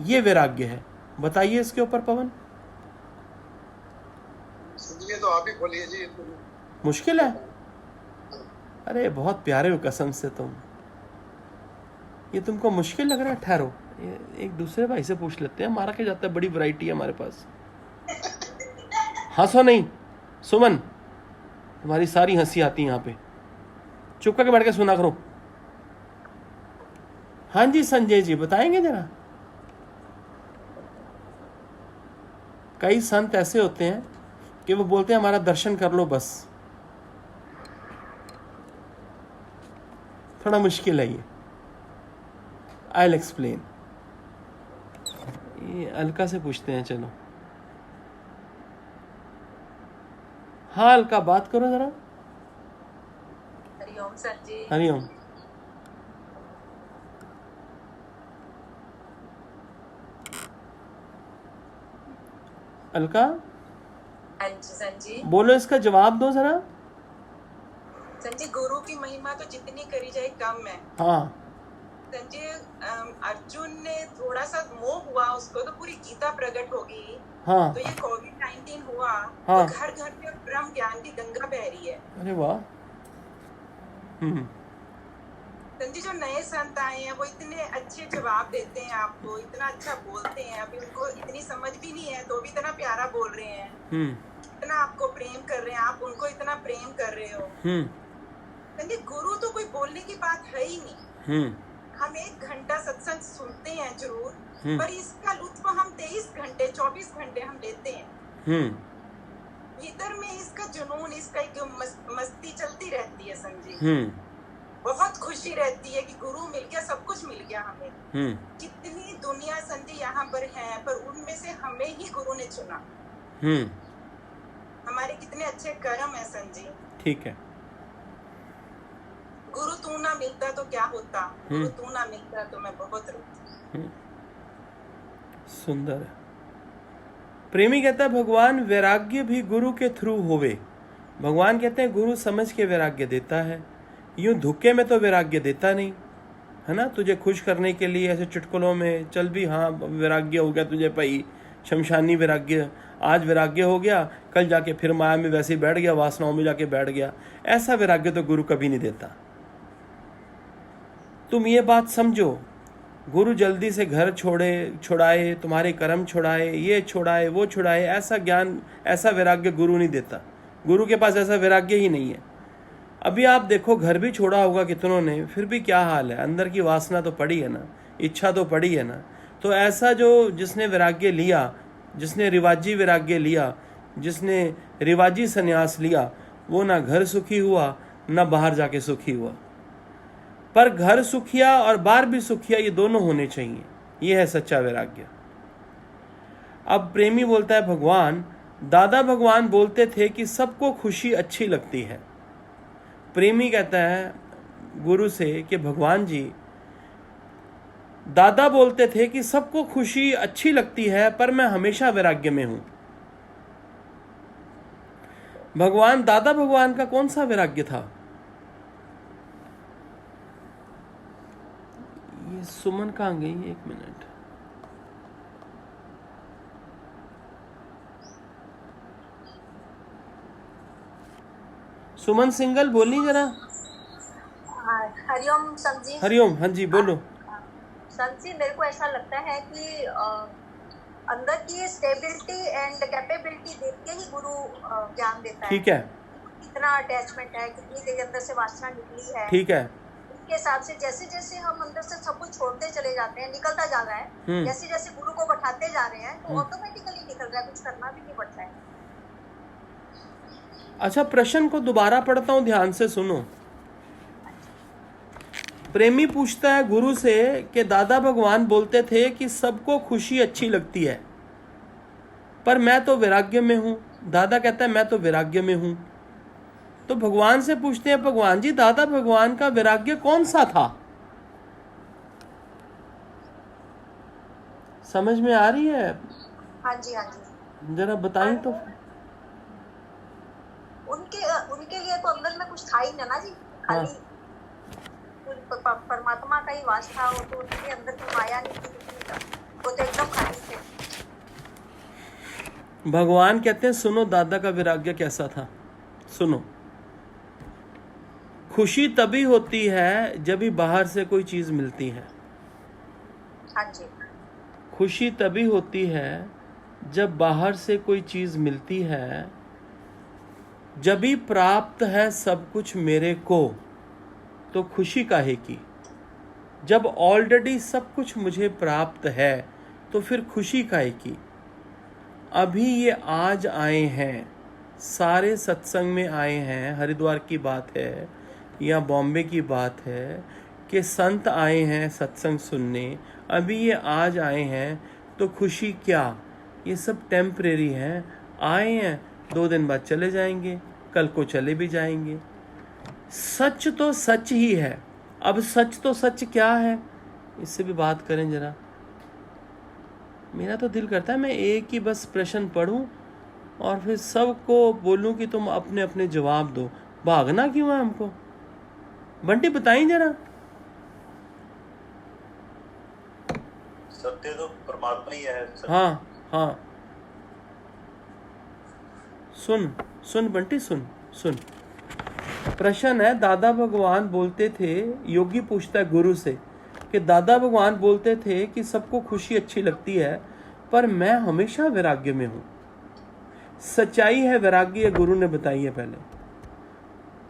ये वैराग्य है। बताइए इसके ऊपर पवन। तो आप ही बोलिए जी। मुश्किल है? अरे बहुत प्यारे हो कसम से तुम। ये तुमको मुश्किल लग रहा है? ठहरो, एक दूसरे भाई से पूछ लेते हैं। मारा के जाता है, बड़ी वैरायटी है हमारे पास। हंसो नहीं सुमन, तुम्हारी सारी हंसी आती है यहाँ पे। चुप करके बैठ के सुना करो। हाँ जी संजय जी, बताएंगे जरा। कई संत ऐसे होते हैं कि वो बोलते हैं हमारा दर्शन कर लो बस। थोड़ा मुश्किल है ये, आई विल एक्सप्लेन। ये अलका से पूछते हैं, चलो। हाँ अलका, बात करो जरा। हरिओम सर जी। हरिओम। अलका, हाँ जी सर जी। बोलो, इसका जवाब दो जरा। सर जी, गुरु की महिमा तो जितनी करी जाए कम है। हाँ सर जी, अर्जुन ने थोड़ा सा मोह हुआ उसको तो पूरी गीता प्रकट होगी। हाँ तो ये कोविड-19 हुआ, हाँ। तो घर घर में ब्रह्म ज्ञान की गंगा बह रही है। अरे वाह। संजी, जो नए संत आए हैं वो इतने अच्छे जवाब देते हैं आपको, इतना अच्छा बोलते हैं। अभी उनको इतनी समझ भी नहीं है तो भी इतना प्यारा बोल रहे हैं, इतना आपको प्रेम कर रहे हैं, आप उनको इतना प्रेम कर रहे हो। संजी, गुरु तो कोई बोलने की बात है ही नहीं। हम 1 घंटा सत्संग सुनते हैं जरूर, पर इसका लुत्फ हम 23 घंटे 24 घंटे हम लेते हैं। भीतर में इसका जुनून, इसका एक मस्ती चलती रहती है संजी। बहुत खुशी रहती है कि गुरु मिल गया, सब कुछ मिल गया हमें। कितनी दुनिया संजी यहाँ पर है, पर उनमें से हमें ही गुरु ने चुना। हमारे कितने अच्छे कर्म है संजी। ठीक है। गुरु तू ना मिलता तो क्या होता, गुरु तू ना मिलता तो मैं बहुत रोती। सुंदर है। प्रेमी कहता है भगवान वैराग्य भी गुरु के थ्रू होवे। भगवान कहते हैं गुरु समझ के वैराग्य देता है, यूं धुक्के में तो वैराग्य देता नहीं, है ना। तुझे खुश करने के लिए ऐसे चुटकुलों में चल भी, हाँ वैराग्य हो गया तुझे भाई, शमशानी वैराग्य, आज वैराग्य हो गया, कल जाके फिर माया में वैसे ही बैठ गया, वासनाओं में जाके बैठ गया। ऐसा वैराग्य तो गुरु कभी नहीं देता। तुम ये बात समझो, गुरु जल्दी से घर छुड़ाए, तुम्हारे कर्म छुड़ाए, ये छुड़ाए, वो छुड़ाए, ऐसा ज्ञान, ऐसा वैराग्य गुरु नहीं देता। गुरु के पास ऐसा वैराग्य ही नहीं है। अभी आप देखो, घर भी छोड़ा होगा कितनों ने, फिर भी क्या हाल है, अंदर की वासना तो पड़ी है ना, इच्छा तो पड़ी है ना। तो ऐसा जो जिसने वैराग्य लिया, जिसने रिवाजी वैराग्य लिया, जिसने रिवाजी संन्यास लिया, वो ना घर सुखी हुआ ना बाहर जाके सुखी हुआ। पर घर सुखिया और बाहर भी सुखिया, ये दोनों होने चाहिए। ये है सच्चा वैराग्य। अब प्रेमी बोलता है भगवान, दादा भगवान बोलते थे कि सबको खुशी अच्छी लगती है। प्रेमी कहता है गुरु से कि भगवान जी, दादा बोलते थे कि सबको खुशी अच्छी लगती है, पर मैं हमेशा वैराग्य में हूं। भगवान, दादा भगवान का कौन सा वैराग्य था? ये सुमन कहाँ गई? 1 मिनट। सुमन सिंगल बोली जरा। हरिओम संत जी। हरिओम। हाँ जी बोलो। संत जी, मेरे को ऐसा लगता है कि अंदर की स्टेबिलिटी एंड कैपेबिलिटी देख के ही गुरु ज्ञान देता है। ठीक है। कितना अटैचमेंट है, कितनी देर अंदर से वासना निकली है। ठीक है। उसके हिसाब से जैसे जैसे हम अंदर से सब कुछ छोड़ते चले जाते हैं, निकलता जा रहा है, जैसे जैसे गुरु को बैठाते जा रहे हैं, तो ऑटोमेटिकली निकल रहा है, कुछ करना भी नहीं पड़ता है। अच्छा, प्रश्न को दोबारा पढ़ता हूं, ध्यान से सुनो। प्रेमी पूछता है गुरु से कि दादा भगवान बोलते थे कि सबको खुशी अच्छी लगती है, पर मैं तो वैराग्य में हूं। दादा कहता है मैं तो वैराग्य में हूं। तो भगवान से पूछते हैं, भगवान जी दादा भगवान का वैराग्य कौन सा था? समझ में आ रही है? हाँ जी, हाँ जी। जरा बताएं तो। उनके लिए तो अंदर में कुछ था ही ना जी, खाली परमात्मा का ही वास था। वो तो उनके अंदर की माया नहीं थी, वो तो एकदम खाली थे। भगवान कहते हैं सुनो दादा का वैराग्य कैसा था, सुनो। खुशी तभी होती है जब भी बाहर से कोई चीज मिलती है। हाँ जी। खुशी तभी होती है जब बाहर से कोई चीज मिलती है। जब भी प्राप्त है सब कुछ मेरे को, तो खुशी काहे की? जब ऑलरेडी सब कुछ मुझे प्राप्त है, तो फिर खुशी काहे की? अभी ये आज आए हैं, सारे सत्संग में आए हैं, हरिद्वार की बात है या बॉम्बे की बात है कि संत आए हैं सत्संग सुनने, अभी ये आज आए हैं, तो खुशी क्या? ये सब टेम्परेरी हैं, आए हैं 2 दिन बाद चले जाएंगे, कल को चले भी जाएंगे। सच तो सच ही है। अब सच तो सच क्या है, इससे भी बात करें जरा। मेरा तो दिल करता है मैं एक ही बस प्रश्न पढ़ूं और फिर सबको बोलूं कि तुम अपने अपने जवाब दो। भागना क्यों है हमको? बंटी बताइए जरा। सत्य तो परमात्मा ही है। हाँ हाँ, सुन बंटी, सुन। प्रश्न है, दादा भगवान बोलते थे, योगी पूछता है गुरु से कि दादा भगवान बोलते थे कि सबको खुशी अच्छी लगती है, पर मैं हमेशा वैराग्य में हूं। सच्चाई है वैराग्य, गुरु ने बताई है पहले।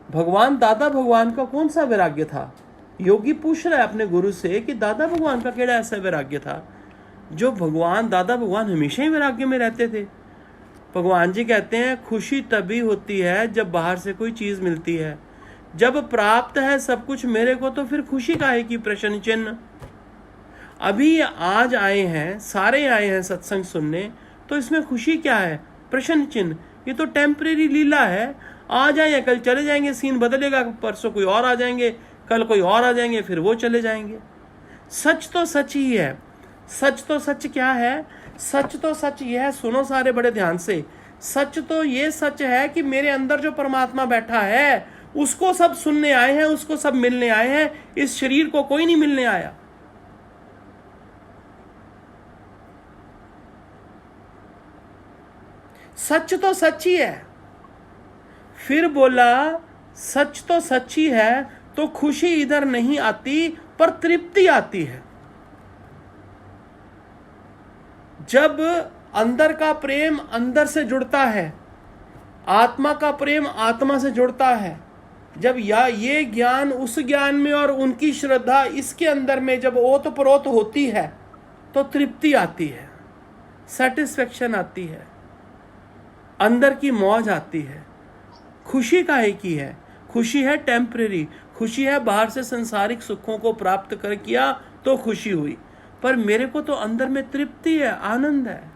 भगवान, दादा भगवान का कौन सा वैराग्य था? योगी पूछ रहा है अपने गुरु से कि दादा भगवान का केड़ा ऐसा वैराग्य था जो दादा भगवान हमेशा ही वैराग्य में रहते थे। भगवान जी कहते हैं खुशी तभी होती है जब बाहर से कोई चीज मिलती है, जब प्राप्त है सब कुछ मेरे को तो फिर खुशी काहे की? प्रश्न चिन्ह। अभी ये आज आए हैं, सारे आए हैं सत्संग सुनने, तो इसमें खुशी क्या है? प्रश्न चिन्ह। ये तो टेम्परेरी लीला है, आ जाए कल चले जाएंगे, सीन बदलेगा, परसों कोई और आ जाएंगे, कल कोई और आ जाएंगे, फिर वो चले जाएंगे। सच तो सच ही है। सच तो सच क्या है? सच तो सच ये है, सुनो सारे बड़े ध्यान से। सच तो ये सच है कि मेरे अंदर जो परमात्मा बैठा है उसको सब सुनने आए हैं, उसको सब मिलने आए हैं, इस शरीर को कोई नहीं मिलने आया। सच तो सच ही है। फिर बोला सच तो सच ही है, तो खुशी इधर नहीं आती पर तृप्ति आती है। जब अंदर का प्रेम अंदर से जुड़ता है, आत्मा का प्रेम आत्मा से जुड़ता है, जब ये ज्ञान उस ज्ञान में और उनकी श्रद्धा इसके अंदर में जब ओतप्रोत होती है, तो तृप्ति आती है, सेटिस्फेक्शन आती है, अंदर की मौज आती है। खुशी काहे की है? खुशी है टेम्परेरी, खुशी है बाहर से संसारिक सुखों को प्राप्त कर किया तो खुशी हुई, पर मेरे को तो अंदर में तृप्ति है, आनंद है।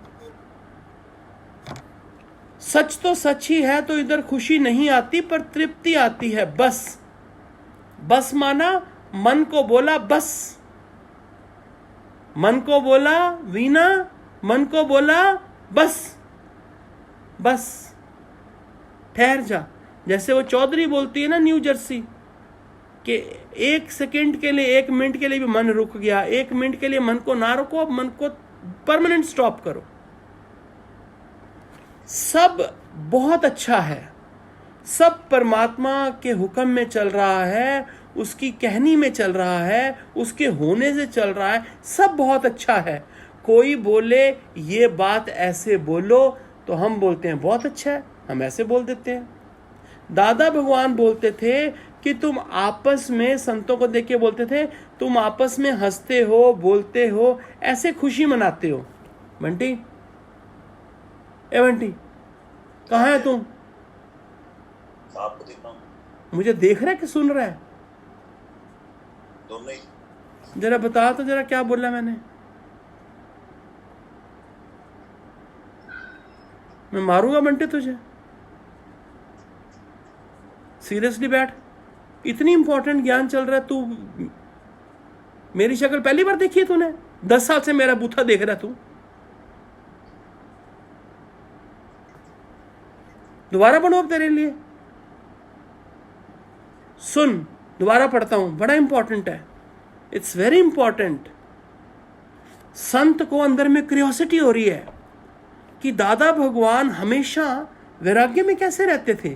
सच तो सच ही है, तो इधर खुशी नहीं आती पर तृप्ति आती है। बस माना मन को बोला बस, मन को बोला वीणा, मन को बोला बस ठहर जा। जैसे वो चौधरी बोलती है ना न्यू जर्सी कि 1 सेकंड के लिए, 1 मिनट के लिए भी मन रुक गया, 1 मिनट के लिए मन को ना रोको, अब मन को परमानेंट स्टॉप करो। सब बहुत अच्छा है, सब परमात्मा के हुक्म में चल रहा है, उसकी कहनी में चल रहा है, उसके होने से चल रहा है, सब बहुत अच्छा है। कोई बोले ये बात ऐसे बोलो तो हम बोलते हैं बहुत अच्छा है, हम ऐसे बोल देते हैं। दादा भगवान बोलते थे कि तुम आपस में, संतों को देख के बोलते थे, तुम आपस में हंसते हो, बोलते हो, ऐसे खुशी मनाते हो। बंटी, ए बंटी, कहाँ है तुम? आपको देख रहा हूं। मुझे देख रहा है कि सुन रहा है? दोनों ही। जरा बता तो जरा क्या बोला मैंने। मैं मारूंगा बंटी तुझे, सीरियसली बैठ। इतनी इंपॉर्टेंट ज्ञान चल रहा है, तू मेरी शक्ल पहली बार देखी है तूने? 10 साल से मेरा बूथा देख रहा है तू। दोबारा पढ़ो अब तेरे लिए, सुन, दोबारा पढ़ता हूं, बड़ा इंपॉर्टेंट है, इट्स वेरी इंपॉर्टेंट। संत को अंदर में क्यूरियोसिटी हो रही है कि दादा भगवान हमेशा वैराग्य में कैसे रहते थे।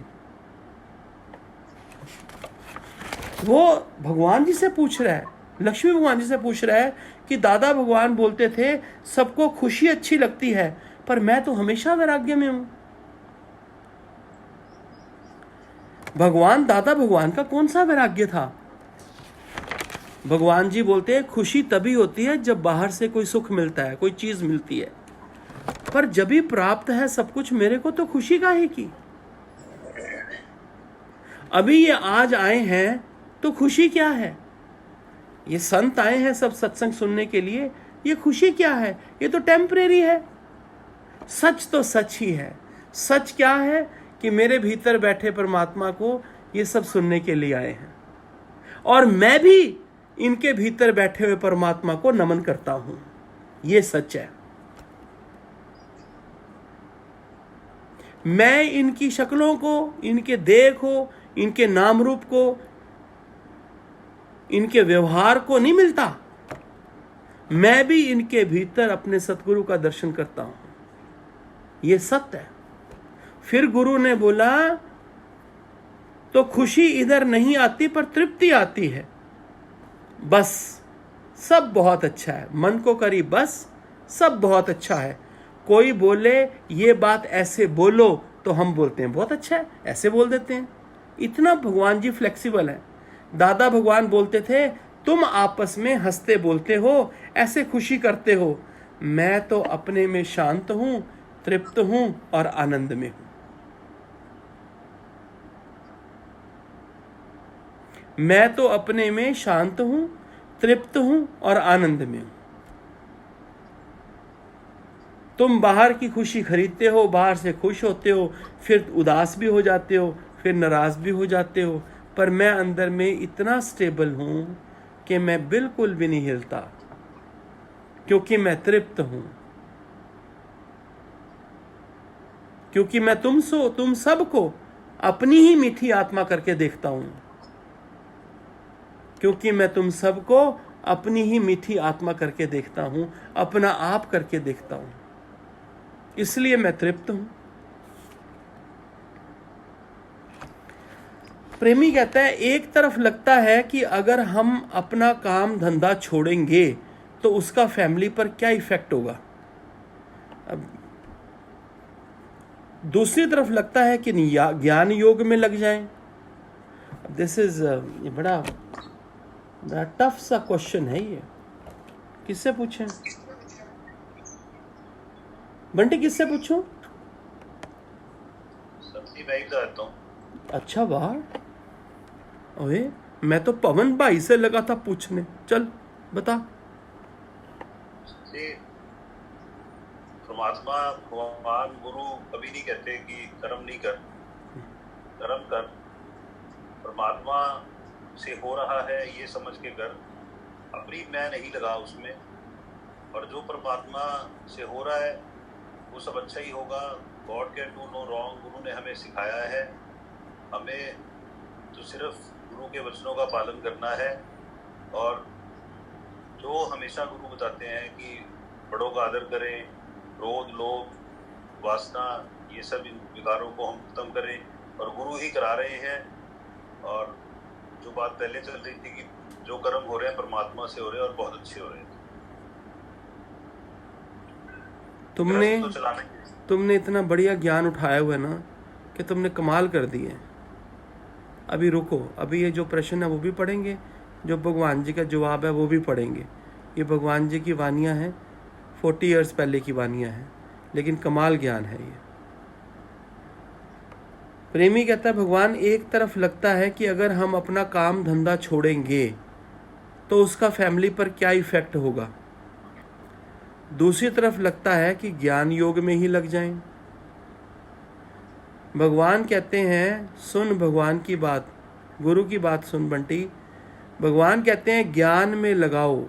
वो भगवान जी से पूछ रहा है, लक्ष्मी भगवान जी से पूछ रहा है कि दादा भगवान बोलते थे सबको खुशी अच्छी लगती है, पर मैं तो हमेशा वैराग्य में हूं। भगवान, दादा भगवान का कौन सा वैराग्य था? भगवान जी बोलते हैं खुशी तभी होती है जब बाहर से कोई सुख मिलता है, कोई चीज मिलती है। पर जब भी प्राप्त है सब कुछ मेरे को तो खुशी काहे की। अभी ये आज आए हैं तो खुशी क्या है? ये संत आए हैं सब सत्संग सुनने के लिए, ये खुशी क्या है? ये तो टेम्परेरी है। सच तो सच ही है। सच क्या है कि मेरे भीतर बैठे परमात्मा को ये सब सुनने के लिए आए हैं, और मैं भी इनके भीतर बैठे हुए परमात्मा को नमन करता हूं। ये सच है। मैं इनकी शक्लों को, इनके देह को, इनके नाम रूप को, इनके व्यवहार को नहीं मिलता। मैं भी इनके भीतर अपने सतगुरु का दर्शन करता हूं। ये सत्य है। फिर गुरु ने बोला तो खुशी इधर नहीं आती पर तृप्ति आती है। बस सब बहुत अच्छा है। मन को करी बस, सब बहुत अच्छा है। कोई बोले ये बात ऐसे बोलो तो हम बोलते हैं बहुत अच्छा है, ऐसे बोल देते हैं। इतना भगवान जी फ्लेक्सिबल है। दादा भगवान बोलते थे तुम आपस में हंसते बोलते हो, ऐसे खुशी करते हो। मैं तो अपने में शांत हूं, तृप्त हूं और आनंद में हूं। मैं तो अपने में शांत हूं, तृप्त हूं और आनंद में हूं। तुम बाहर की खुशी खरीदते हो, बाहर से खुश होते हो, फिर उदास भी हो जाते हो, फिर नाराज भी हो जाते हो, पर मैं अंदर में इतना स्टेबल हूं कि मैं बिल्कुल भी नहीं हिलता, क्योंकि मैं तृप्त हूं। क्योंकि मैं तुम सबको अपनी ही मीठी आत्मा करके देखता हूं। क्योंकि मैं तुम सबको अपनी ही मीठी आत्मा करके देखता हूं, अपना आप करके देखता हूं, इसलिए मैं तृप्त हूं। प्रेमी कहता है एक तरफ लगता है कि अगर हम अपना काम धंधा छोड़ेंगे तो उसका फैमिली पर क्या इफेक्ट होगा। अब दूसरी तरफ लगता है कि ज्ञान योग में लग जाएं। दिस इज ये बड़ा टफ सा क्वेश्चन है। ये किससे पूछें? बंटी किससे पूछूं? सबसे मैं ही बताता हूं। अच्छा वाह, ओए मैं तो पवन भाई से लगा था पूछने। चल बता। परमात्मा भगवान गुरु कभी नहीं कहते कि कर्म नहीं कर, कर्म कर। परमात्मा से हो रहा है ये समझ के कर, अपनी मैं नहीं लगा उसमें। और जो परमात्मा से हो रहा है वो सब अच्छा ही होगा। God can do no wrong, गुरु ने हमें सिखाया है। हमें तो सिर्फ गुरु के वचनों का पालन करना है। और जो हमेशा गुरु बताते हैं कि बड़ों का आदर करें, क्रोध, लोभ, वासना, ये सब इन विकारों को हम खत्म करें, और गुरु ही करा रहे हैं। और जो बात पहले चल रही थी कि जो कर्म हो रहे हैं परमात्मा से हो रहे हैं और बहुत अच्छे हो रहे हैं। तुमने इतना बढ़िया ज्ञान उठाया हुआ है ना कि तुमने कमाल कर दिए। अभी रुको, अभी ये जो प्रश्न है वो भी पढ़ेंगे, जो भगवान जी का जवाब है वो भी पढ़ेंगे। ये भगवान जी की वानियाँ हैं, 40 ईयर्स पहले की वानियाँ हैं, लेकिन कमाल ज्ञान है ये। प्रेमी कहता है भगवान एक तरफ लगता है कि अगर हम अपना काम धंधा छोड़ेंगे तो उसका फैमिली पर क्या इफेक्ट होगा। दूसरी तरफ लगता है कि ज्ञान योग में ही लग जाएं। भगवान कहते हैं सुन भगवान की बात, गुरु की बात सुन बंटी। भगवान कहते हैं ज्ञान में लगाओ,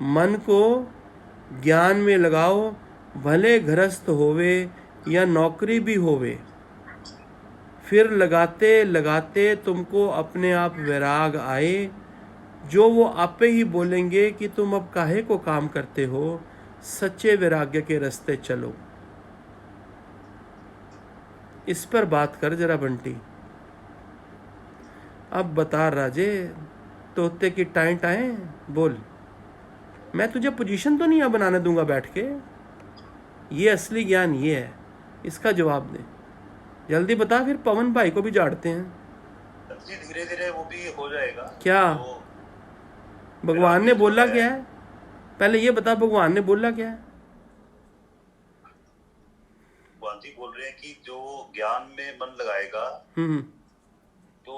मन को ज्ञान में लगाओ, भले गृहस्थ होवे या नौकरी भी होवे। फिर लगाते लगाते तुमको अपने आप वैराग आए, जो वो आपे ही बोलेंगे कि तुम अब काहे को काम करते हो, सच्चे वैराग्य के रास्ते चलो। इस पर बात कर जरा बंटी। अब बता राजे, तोते की टाइम टाइम बोल। मैं तुझे पोजीशन तो नहीं बनाने दूंगा बैठ के। ये असली ज्ञान ये है, इसका जवाब दे जल्दी बता, फिर पवन भाई को भी झाड़ते हैं। धीरे धीरे वो भी हो जाएगा। क्या भगवान ने बोला क्या है? पहले ये बता, भगवान ने बोला क्या है? जी बोल रहे हैं कि जो ज्ञान में मन लगाएगा तो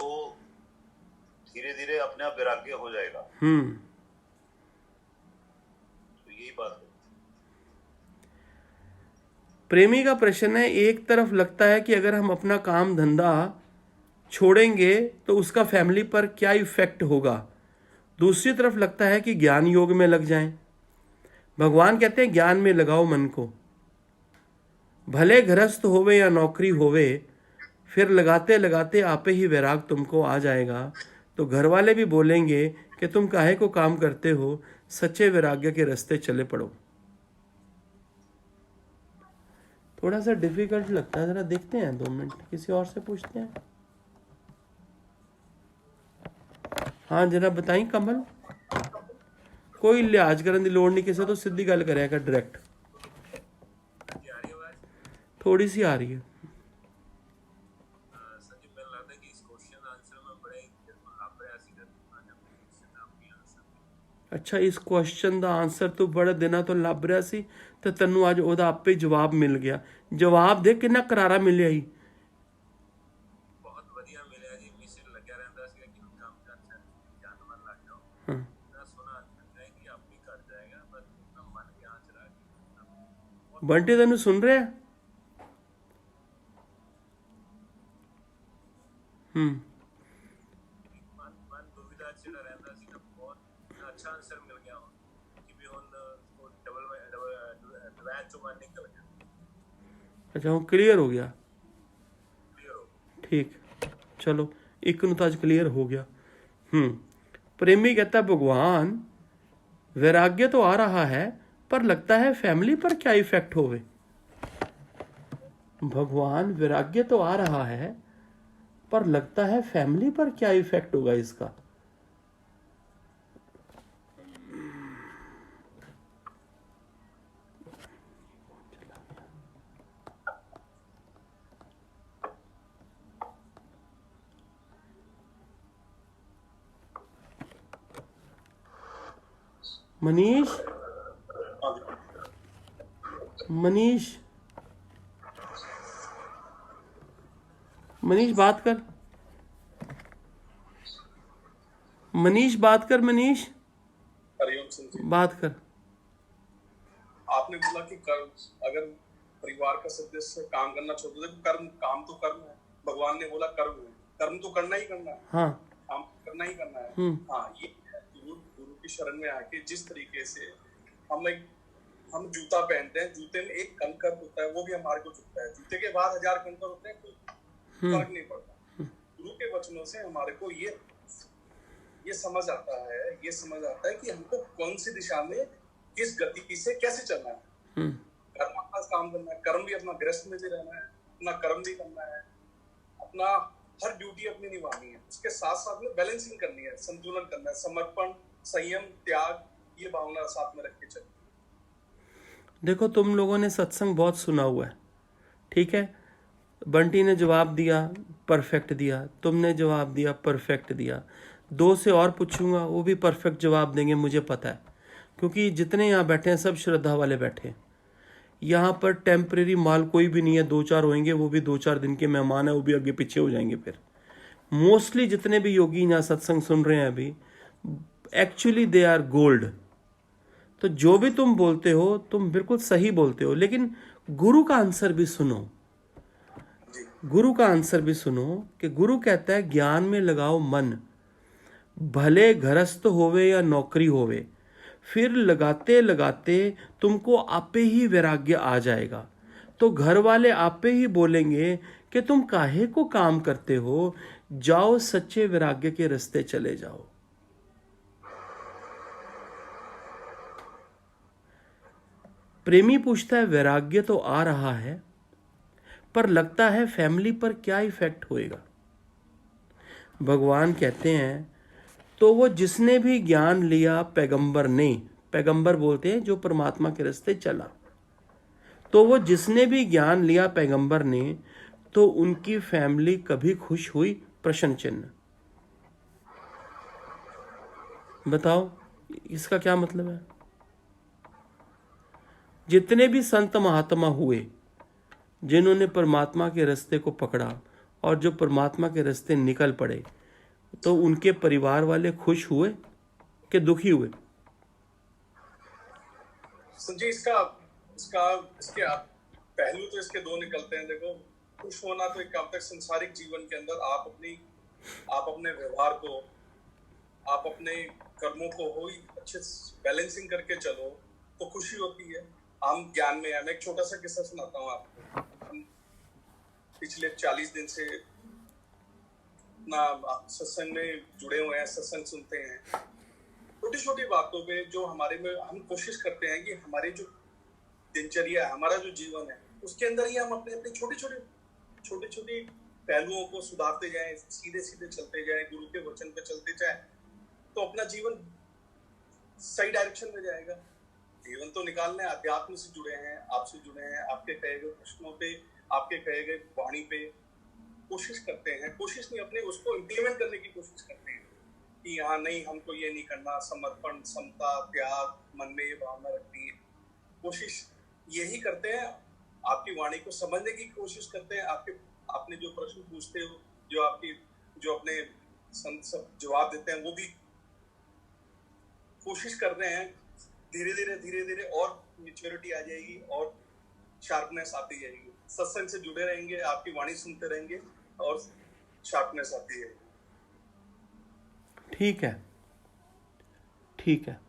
धीरे धीरे अपने आप वैराग्य हो जाएगा। तो यही बात है। प्रेमी का प्रश्न है, एक तरफ लगता है कि अगर हम अपना काम धंधा छोड़ेंगे तो उसका फैमिली पर क्या इफेक्ट होगा, दूसरी तरफ लगता है कि ज्ञान योग में लग जाएं। भगवान कहते हैं ज्ञान में लगाओ मन को, भले गृहस्थ होवे या नौकरी होवे, फिर लगाते लगाते आपे ही वैराग तुमको आ जाएगा। तो घर वाले भी बोलेंगे कि तुम काहे को काम करते हो, सच्चे वैराग्य के रास्ते चले पड़ो। थोड़ा सा डिफिकल्ट लगता है, जरा देखते हैं 2 मिनट, किसी और से पूछते हैं। हाँ जरा बताई कमल, कोई लिहाज करने की लोड़ नहीं, किसी तो सीधी गल करेगा डायरेक्ट। थोड़ी सी आ रही है। अच्छा, इस क्वेश्चन ਦਾ ਆਨਸਰ ਤੂੰ ਬੜੇ ਦਿਨਾਂ ਤੋਂ ਲੱਭ ਰਿਹਾ ਸੀ ਤੇ ਤੈਨੂੰ ਅੱਜ ਉਹਦਾ ਆਪੇ ਜਵਾਬ ਮਿਲ ਗਿਆ। ਜਵਾਬ ਦੇ ਕਿੰਨਾ ਕਰਾਰਾ ਮਿਲਿਆ ਹੀ। ਬਹੁਤ ਵਧੀਆ ਮਿਲਿਆ ਜੀ। ਮਿਸ਼ਨ ਲੱਗਿਆ ਰਹਿੰਦਾ ਸੀ ਕਿ ਕੰਮ ਕਰ ਜਾਨਵਰ ਲੱਗ ਜਾਓ। ਮੈਂ ਸੁਣਾ ਹੈ ਕਿ ਆਪ ਵੀ ਕਰ ਜਾਏਗਾ, ਪਰ ਮਨ के आंच रहा। ਬੰਟੀ ਤੈਨੂੰ ਸੁਣ ਰਿਹਾ? ਮਨ ਦੁਵਿਧਾ ਚ ਰਹਿੰਦਾ ਸੀ ਤਾਂ ਬਹੁਤ अच्छा आंसर मिल गया कि भी ਹੁਣ ਡਿਵਾਈਡ ਚੋਂ ਬਾਹਰ ਨਿਕਲ ਗਿਆ। अच्छा हूँ क्लियर हो गया? ठीक, चलो एक ਨੂੰ ਤਾਂ ਅੱਜ क्लियर हो गया। प्रेमी कहता भगवान वैराग्य तो आ रहा है, पर लगता है फैमिली पर क्या इफेक्ट होवे। भगवान वैराग्य तो आ रहा है, पर लगता है फैमिली पर क्या इफेक्ट होगा इसका। मनीष, मनीष, मनीष बात कर, मनीष बात कर, मनीष बात कर। आपने बोला कि अगर परिवार का सदस्य काम करना छोड़ दे तो काम तो कर्म है। भगवान ने बोला कर्म तो करना ही करना है। हाँ, काम करना ही करना है। हाँ, ये गुरु की शरण में आके जिस तरीके से हम जूता पहनते हैं, जूते में एक कंकर होता है, वो भी हमारे को चुभता है। जूते के बाद 1000 कंकर होते हैं, कोई फर्क नहीं पड़ता। गुरु के वचनों से हमारे को ये समझ आता है कि हमको कौन सी दिशा में किस गति से कैसे चलना है। कर्म अपना काम करना है, कर्म भी अपना गृहस्थ में भी रहना है, अपना कर्म भी करना है, अपना हर ड्यूटी अपनी निभानी है, उसके साथ साथ में बैलेंसिंग करनी है, संतुलन करना है, समर्पण, संयम, त्याग, ये भावना साथ में रख के चलनी है। देखो तुम लोगों ने सत्संग बहुत सुना हुआ है, ठीक है। बंटी ने जवाब दिया, परफेक्ट दिया, तुमने जवाब दिया, परफेक्ट दिया। 2 से और पूछूंगा, वो भी परफेक्ट जवाब देंगे, मुझे पता है, क्योंकि जितने यहाँ बैठे हैं सब श्रद्धा वाले बैठे हैं। यहाँ पर टेम्परेरी माल कोई भी नहीं है, 2-4 होंगे, वो भी 2-4 दिन के मेहमान है, वो भी आगे पीछे हो जाएंगे। फिर मोस्टली जितने भी योगी यहाँ सत्संग सुन रहे हैं अभी, एक्चुअली दे आर गोल्ड। तो जो भी तुम बोलते हो तुम बिल्कुल सही बोलते हो, लेकिन गुरु का आंसर भी सुनो, गुरु का आंसर भी सुनो कि गुरु कहता है ज्ञान में लगाओ मन, भले गृहस्थ होवे या नौकरी होवे, फिर लगाते लगाते तुमको आपे ही वैराग्य आ जाएगा। तो घर वाले आपे ही बोलेंगे कि तुम काहे को काम करते हो, जाओ सच्चे वैराग्य के रास्ते चले जाओ। प्रेमी पूछता है वैराग्य तो आ रहा है, पर लगता है फैमिली पर क्या इफेक्ट होएगा। भगवान कहते हैं तो वो जिसने भी ज्ञान लिया पैगंबर ने, पैगंबर बोलते हैं जो परमात्मा के रास्ते चला, तो वो जिसने भी ज्ञान लिया पैगंबर ने, तो उनकी फैमिली कभी खुश हुई? प्रश्न चिन्ह। बताओ इसका क्या मतलब है। जितने भी संत महात्मा हुए जिन्होंने परमात्मा के रास्ते को पकड़ा और जो परमात्मा के रास्ते निकल पड़े, तो उनके परिवार वाले खुश हुए कि दुखी हुए? जी इसके पहलू तो इसके दो निकलते हैं। देखो, खुश होना तो एक कब तक सांसारिक जीवन के अंदर आप अपने व्यवहार को, आप अपने कर्मों को हो अच्छे बैलेंसिंग करके चलो तो खुशी होती है। हम ज्ञान में, मैं एक छोटा सा किस्सा सुनाता हूँ आपको। हम पिछले 40 दिन से अपना सत्संग में जुड़े हुए हैं, सत्संग सुनते हैं। छोटी छोटी बातों पे जो हमारे में हम कोशिश करते हैं कि हमारी जो दिनचर्या है, हमारा जो जीवन है, उसके अंदर ही हम अपने छोटी छोटी पहलुओं को सुधारते जाएं, सीधे सीधे चलते जाएं, गुरु के वचन पे चलते जाएं, तो अपना जीवन सही डायरेक्शन में जाएगा। जीवन तो निकालने अध्यात्म से जुड़े हैं, आपसे जुड़े हैं, आपके कहे गए प्रश्नों पे, आपके कहे गए वाणी पे कोशिश करते हैं। कोशिश नहीं, अपने उसको इम्प्लीमेंट करने की कोशिश करते हैं कि हाँ नहीं, हमको ये नहीं करना, समर्पण, समता, त्याग, मन में ये भावना रखनी है। कोशिश यही करते हैं, आपकी वाणी को समझने की कोशिश करते हैं। आपने जो प्रश्न पूछते हो, जो अपने संत सब जवाब देते हैं, वो भी कोशिश कर रहे हैं। धीरे धीरे और मैच्योरिटी आ जाएगी और शार्पनेस आती जाएगी। सत्संग से जुड़े रहेंगे, आपकी वाणी सुनते रहेंगे और शार्पनेस आती है। ठीक है, ठीक है।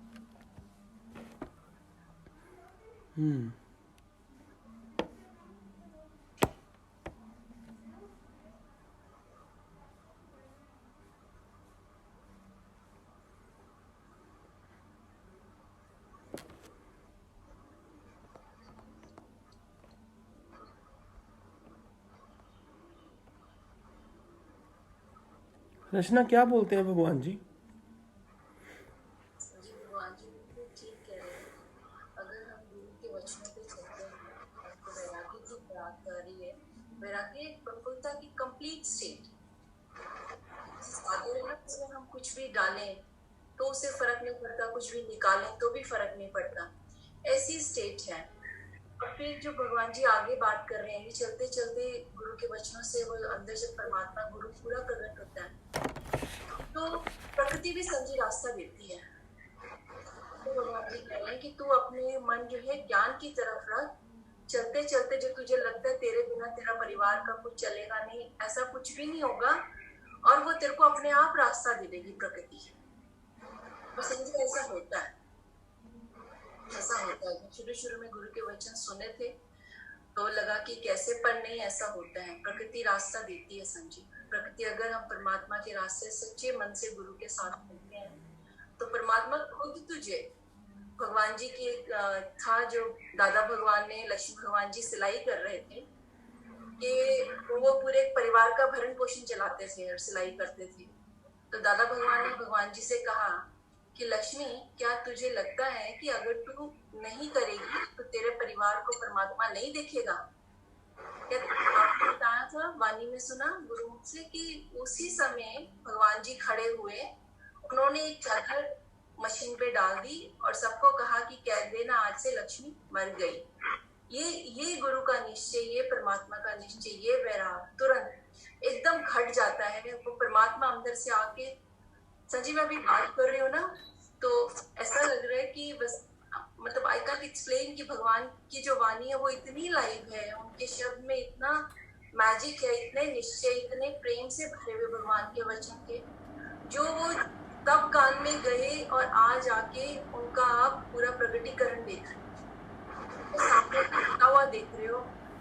रचना, क्या बोलते हैं भगवान जी? भगवान जी बिल्कुल ठीक कह रहे हैं। अगर हम गुरु के वचनों पे चलते हैं तो वैराग्य की प्राप्त आ रही है। वैराग्य एक प्रफुल्लता की कंप्लीट स्टेट। सागर है ना, उसमें हम कुछ भी डालें तो उसे फर्क नहीं पड़ता, कुछ भी निकालें तो भी फर्क नहीं पड़ता, ऐसी स्टेट है। और फिर जो भगवान जी आगे बात कर रहे हैं, चलते चलते गुरु के वचनों से वो अंदर जब परमात्मा गुरु पूरा प्रकट होता है तो प्रकृति भी समझी रास्ता देती है। तो भगवान जी कह रहे हैं कि तू अपने मन जो है ज्ञान की तरफ रख। चलते चलते जो तुझे लगता है तेरे बिना तेरा परिवार का कुछ चलेगा नहीं, ऐसा कुछ भी नहीं होगा और वो तेरे को अपने आप रास्ता दे देगी प्रकृति। तो समझे ऐसा होता है, ऐसा होता है। शुरू में गुरु के वचन सुने थे तो लगा कि कैसे, पर नहीं, ऐसा होता है। प्रकृति रास्ता देती है। समझिए, प्रकृति अगर हम परमात्मा के रास्ते सच्चे मन से गुरु के साथ मिलते हैं तो परमात्मा खुद तुझे, भगवान जी की था जो दादा भगवान ने, लक्ष्मी भगवान जी सिलाई कर रहे थे कि वो पूरे परिवार का भरण पोषण चलाते थे और सिलाई करते थे। तो दादा भगवान ने भगवान जी से कहा कि लक्ष्मी, क्या तुझे लगता है कि अगर तू नहीं करेगी तो तेरे परिवार को परमात्मा नहीं देखेगा? क्या आपने बताया था, वाणी में सुना गुरु से कि उसी समय भगवान जी खड़े हुए, उन्होंने एक चादर मशीन पे डाल दी और सबको कहा कि कह देना आज से लक्ष्मी मर गई। ये गुरु का निश्चय, ये परमात्मा का निश्चय, ये वैराग तुरंत एकदम घट जाता है। वो परमात्मा अंदर से आके, संजीव मैं अभी बात कर रही हूँ ना, तो ऐसा लग रहा है कि बस, मतलब आई कैन एक्सप्लेन कि भगवान की जो वाणी है वो इतनी लाइव है, उनके शब्द में इतना मैजिक है, इतने निश्चय, इतने प्रेम से भरे हुए भगवान के वचन के, जो वो तब काल में गए और आज आके उनका आप पूरा प्रकटीकरण देख रहे हो, तो सामने खड़ा हुआ देख रहे हो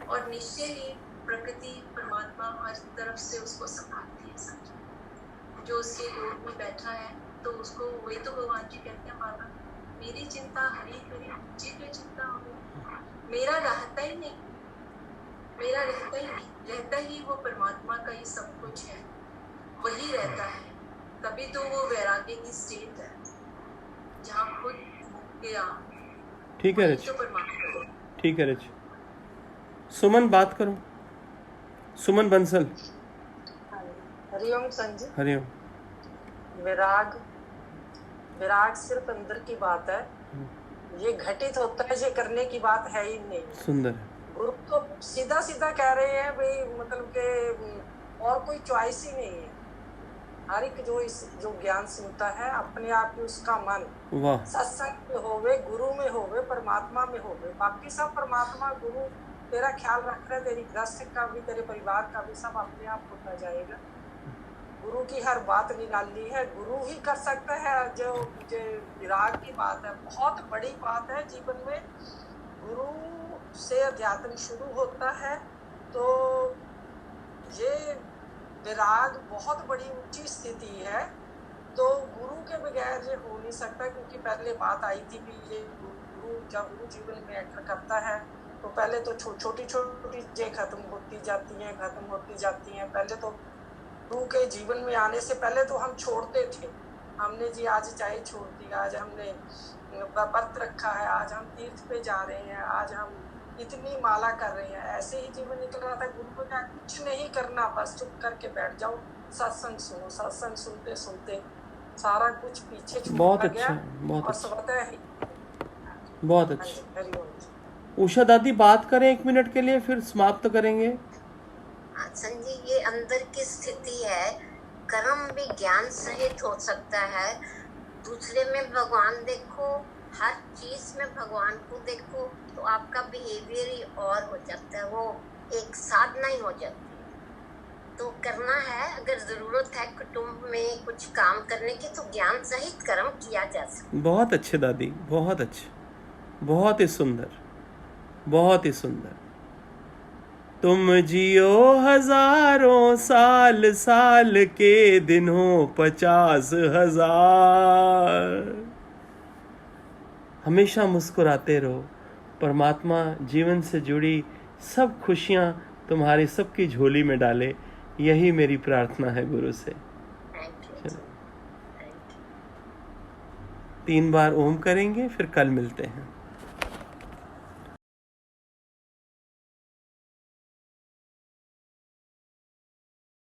और निश्चय ही प्रकृति परमात्मा हर तरफ से उसको संभालती है। समझो, जो उसके योग में बैठा है तो उसको, वही तो भगवान जी कहते हैं, बाबा मेरी चिंता हरी करी, मुझे क्यों चिंता हो गई? मेरा रहता ही नहीं, मेरा रहता ही नहीं, रहता ही वो परमात्मा का ही सब कुछ है, वही रहता है। तभी तो वो वैराग्य की स्टेट है जहाँ खुद गया। ठीक है रिच, तो परमात्मा, ठीक है रिच। सुमन बात करो, सुमन बंसल। हरिओम संजय। हरिओम। विराग सिर्फ अंदर की बात है, ये घटित होता है, ये करने की बात है ही नहीं। सुंदर। गुरु तो सीधा सीधा कह रहे हैं भाई, मतलब के और कोई चॉइस ही नहीं है। हर एक जो ज्ञान सुनता है अपने आप ही उसका मन सत्संग में होवे, गुरु में होवे, परमात्मा में होवे। बाकी सब परमात्मा गुरु तेरा ख्याल रख रहे, तेरी गृहस्थ का भी, तेरे परिवार का भी, सब अपने आप होता जाएगा। गुरु की हर बात निराली है, गुरु ही कर सकता है। जो विराग की बात है, बहुत बड़ी बात है जीवन में। गुरु से अध्यात्म शुरू होता है तो ये विराग बहुत बड़ी ऊंची स्थिति है। तो गुरु के बगैर ये हो नहीं सकता, क्योंकि पहले बात आई थी भी ये जब गुरु जीवन में एंटर करता है तो पहले तो छोटी छोटी चीजें खत्म होती जाती हैं। पहले तो गुरु के जीवन में आने से पहले तो हम छोड़ते थे। हमने जी आज चाय छोड़ दी, आज हमने व्रत रखा है, आज हम तीर्थ पे जा रहे हैं, आज हम इतनी माला कर रहे हैं, ऐसे ही जीवन निकल रहा था। गुरु को क्या कुछ नहीं करना, बस चुप करके बैठ जाओ, सत्संग सुनो। सत्संग सुनते सुनते सारा कुछ पीछे छूट गया। बहुत अच्छा। उषा दादी बात करें 1 मिनट के लिए, फिर समाप्त करेंगे। संजी, ये अंदर की स्थिति है, कर्म भी ज्ञान सहित हो सकता है। दूसरे में भगवान देखो, हर चीज में भगवान को देखो, तो आपका बिहेवियर ही और हो जाता है, वो एक साधना ही हो जाती है। तो करना है, अगर जरूरत है कुटुंब में कुछ काम करने की, तो ज्ञान सहित कर्म किया जा सकता है। बहुत अच्छे दादी, बहुत अच्छे, बहुत ही सुंदर, बहुत ही सुंदर। तुम जियो हजारों साल, साल के दिन हो 50,000। हमेशा मुस्कुराते रहो। परमात्मा जीवन से जुड़ी सब खुशियाँ तुम्हारी सबकी झोली में डाले, यही मेरी प्रार्थना है गुरु से। चलो 3 बार ओम करेंगे, फिर कल मिलते हैं।